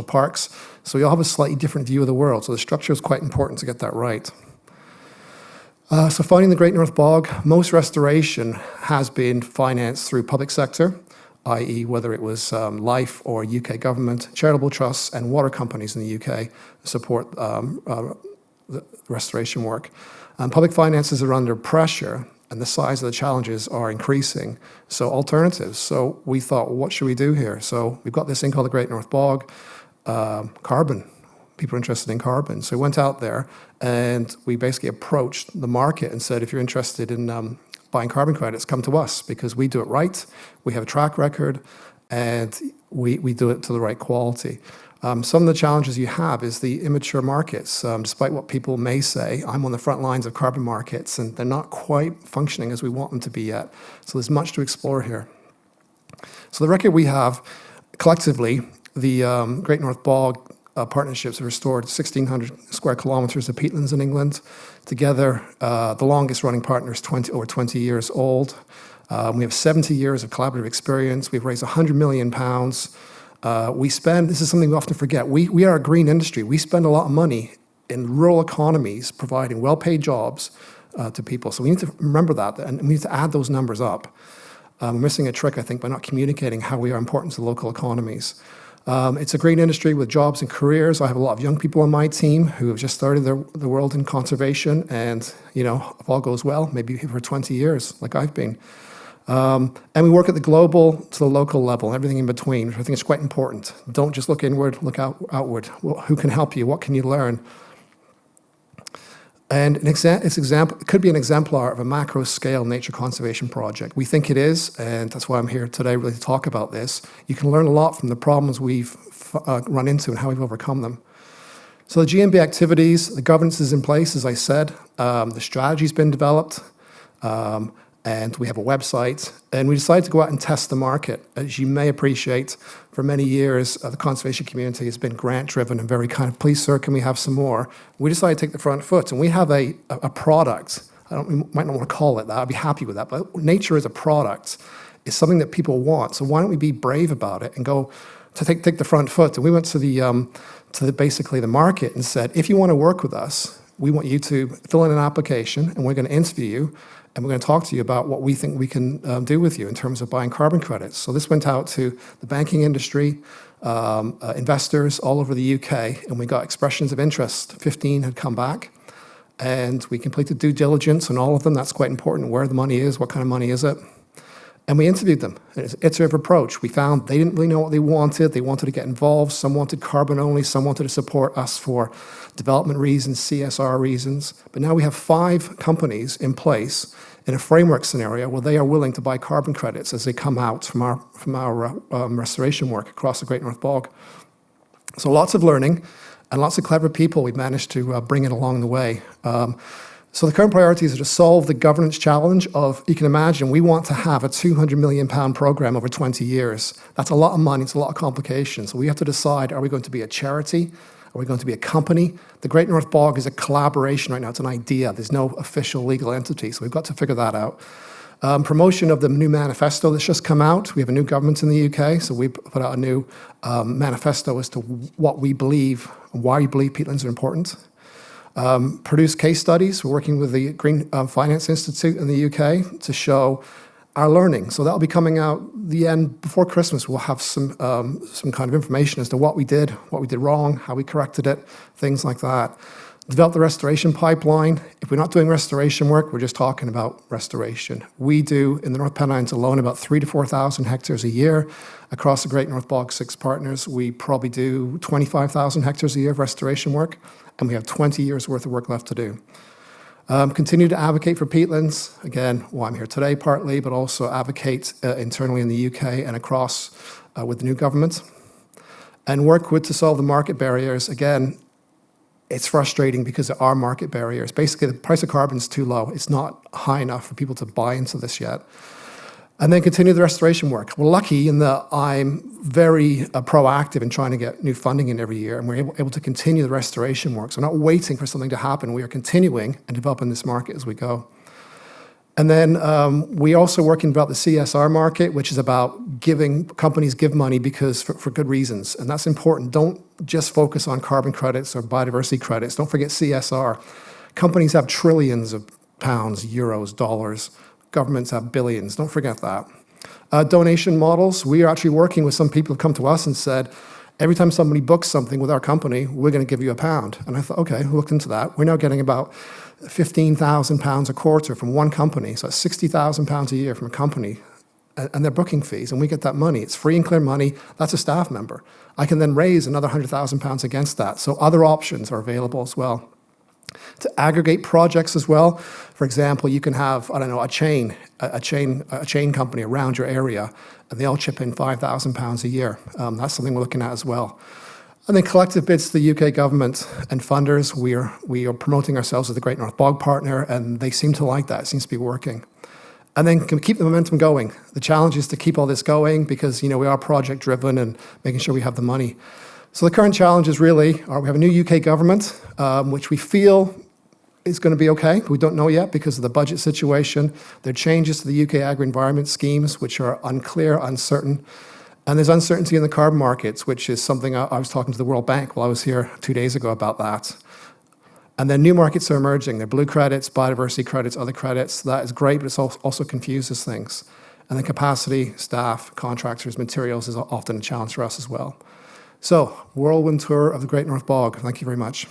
parks. So we all have a slightly different view of the world. So the structure is quite important to get that right. So finding the Great North Bog, most restoration has been financed through public sector, i.e. whether it was LIFE or UK government, charitable trusts and water companies in the UK support the restoration work. Public finances are under pressure and the size of the challenges are increasing. So alternatives. So we thought, what should we do here? So we've got this thing called the Great North Bog, carbon. People are interested in carbon. So we went out there and we basically approached the market and said, if you're interested in buying carbon credits, come to us because we do it right. We have a track record and we do it to the right quality. Some of the challenges you have is the immature markets. Despite what people may say, I'm on the front lines of carbon markets and they're not quite functioning as we want them to be yet. So there's much to explore here. So the record we have, collectively, the Great North Bog partnerships have restored 1,600 square kilometers of peatlands in England. Together, the longest running partner is over 20 years old. We have 70 years of collaborative experience. We've raised £100 million. This is something we often forget, we are a green industry. We spend a lot of money in rural economies providing well-paid jobs to people. So we need to remember that and we need to add those numbers up. We're missing a trick, I think, by not communicating how we are important to local economies. It's a green industry with jobs and careers. I have a lot of young people on my team who have just started the world in conservation and, if all goes well, maybe for 20 years, like I've been. And we work at the global to the local level and everything in between, which I think is quite important. Don't just look inward, look outward. Well, who can help you? What can you learn? And it could be an exemplar of a macro-scale nature conservation project. We think it is, and that's why I'm here today really to talk about this. You can learn a lot from the problems we've run into and how we've overcome them. So the GMB activities, the governance is in place, as I said. The strategy's been developed. And we have a website, and we decided to go out and test the market. As you may appreciate, for many years, the conservation community has been grant-driven and very kind of, please, sir, can we have some more? We decided to take the front foot, and we have a product. We might not want to call it that. I'd be happy with that, but nature as a product is something that people want. So why don't we be brave about it and go to take the front foot? And we went to basically the market and said, if you want to work with us, we want you to fill in an application, and we're going to interview you. And we're going to talk to you about what we think we can do with you in terms of buying carbon credits. So this went out to the banking industry, investors all over the UK, and we got expressions of interest. 15 had come back, and we completed due diligence on all of them. That's quite important, where the money is, what kind of money is it. And we interviewed them. It's an iterative approach. We found they didn't really know what they wanted. They wanted to get involved. Some wanted carbon only. Some wanted to support us for development reasons, CSR reasons. But now we have 5 companies in place in a framework scenario where they are willing to buy carbon credits as they come out from our restoration work across the Great North Bog. So lots of learning and lots of clever people we've managed to bring in along the way. So the current priorities are to solve the governance challenge of, you can imagine, we want to have a £200 million program over 20 years. That's a lot of money, it's a lot of complications. So we have to decide, are we going to be a charity? Are we going to be a company? The Great North Bog is a collaboration right now, it's an idea. There's no official legal entity, so we've got to figure that out. Promotion of the new manifesto that's just come out. We have a new government in the UK, so we put out a new manifesto as to what we believe, why we believe peatlands are important. Produce case studies. We're working with the Green Finance Institute in the UK to show our learning. So that'll be coming out the end before Christmas. We'll have some kind of information as to what we did wrong, how we corrected it, things like that. Develop the restoration pipeline. If we're not doing restoration work, we're just talking about restoration. We do, in the North Pennines alone, about 3,000 to 4,000 hectares a year. Across the Great North Bog 6 partners, we probably do 25,000 hectares a year of restoration work, and we have 20 years worth of work left to do. Continue to advocate for peatlands. Again, why I'm here today partly, but also advocate internally in the UK and across with the new government. And work to solve the market barriers. Again, it's frustrating because there are market barriers. Basically, the price of carbon is too low. It's not high enough for people to buy into this yet. And then continue the restoration work. We're lucky in that I'm very proactive in trying to get new funding in every year, and we're able to continue the restoration work. So we're not waiting for something to happen. We are continuing and developing this market as we go. And then we also working about the CSR market, which is about giving companies give money because for good reasons, and that's important. Don't just focus on carbon credits or biodiversity credits. Don't forget CSR. Companies have trillions of pounds, euros, dollars. Governments have billions. Don't forget that. Donation models. We are actually working with some people who come to us and said, every time somebody books something with our company, we're going to give you £1. And I thought, okay, we looked into that. We're now getting about £15,000 a quarter from one company. So that's £60,000 a year from a company and their booking fees. And we get that money. It's free and clear money. That's a staff member. I can then raise another £100,000 against that. So other options are available as well. To aggregate projects as well. For example, you can have, I don't know, a chain company around your area, and they all chip in £5,000 a year. That's something we're looking at as well. And then collective bids to the UK government and funders. We are promoting ourselves as the Great North Bog partner, and they seem to like that. It seems to be working. And then can keep the momentum going. The challenge is to keep all this going because, we are project driven and making sure we have the money. So the current challenges really are we have a new UK government, which we feel is going to be okay. We don't know yet because of the budget situation. There are changes to the UK agri-environment schemes, which are unclear, uncertain. And there's uncertainty in the carbon markets, which is something I was talking to the World Bank while I was here 2 days ago about that. And then new markets are emerging. They're blue credits, biodiversity credits, other credits. That is great, but it also confuses things. And then capacity, staff, contractors, materials is often a challenge for us as well. So, whirlwind tour of the Great North Bog. Thank you very much.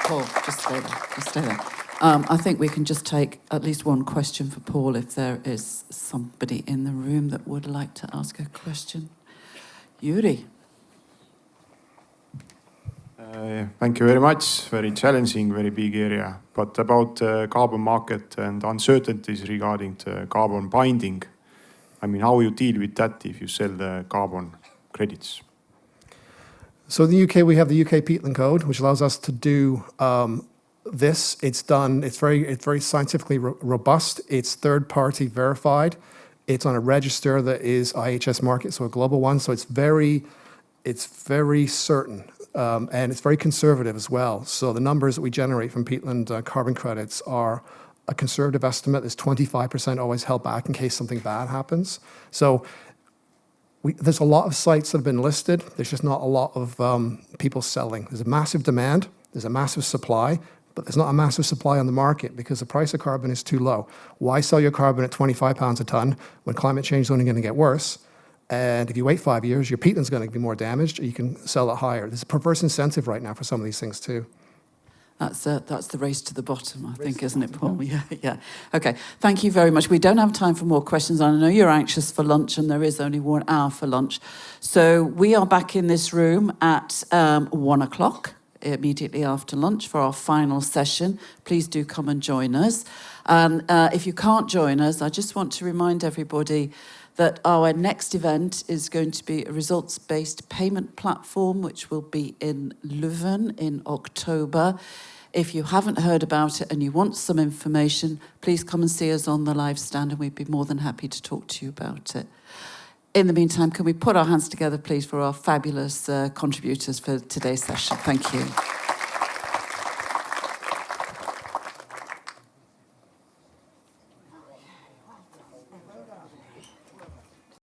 Paul, just stay there. I think we can just take at least one question for Paul if there is somebody in the room that would like to ask a question. Yuri. Thank you very much. Very challenging, very big area. But about the carbon market and uncertainties regarding the carbon binding, how you deal with that if you sell the carbon credits? So in the UK, we have the UK Peatland Code, which allows us to do this. It's very scientifically robust. It's third-party verified. It's on a register that is IHS market, so a global one. So it's very certain, and it's very conservative as well. So the numbers that we generate from peatland carbon credits are a conservative estimate. There's 25% always held back in case something bad happens. So there's a lot of sites that have been listed. There's just not a lot of people selling. There's a massive demand. There's a massive supply, but there's not a massive supply on the market because the price of carbon is too low. Why sell your carbon at £25 a tonne when climate change is only going to get worse? And if you wait 5 years, your peatland's going to be more damaged, or you can sell it higher. There's a perverse incentive right now for some of these things too. That's the race to the bottom, I think, isn't it, Paul? Yeah. Okay, thank you very much. We don't have time for more questions. I know you're anxious for lunch, and there is only 1 hour for lunch. So we are back in this room at 1 o'clock, immediately after lunch, for our final session. Please do come and join us. And if you can't join us, I just want to remind everybody that our next event is going to be a results-based payment platform, which will be in Leuven in October. If you haven't heard about it and you want some information, please come and see us on the live stand, and we'd be more than happy to talk to you about it. In the meantime, can we put our hands together, please, for our fabulous contributors for today's session? Thank you.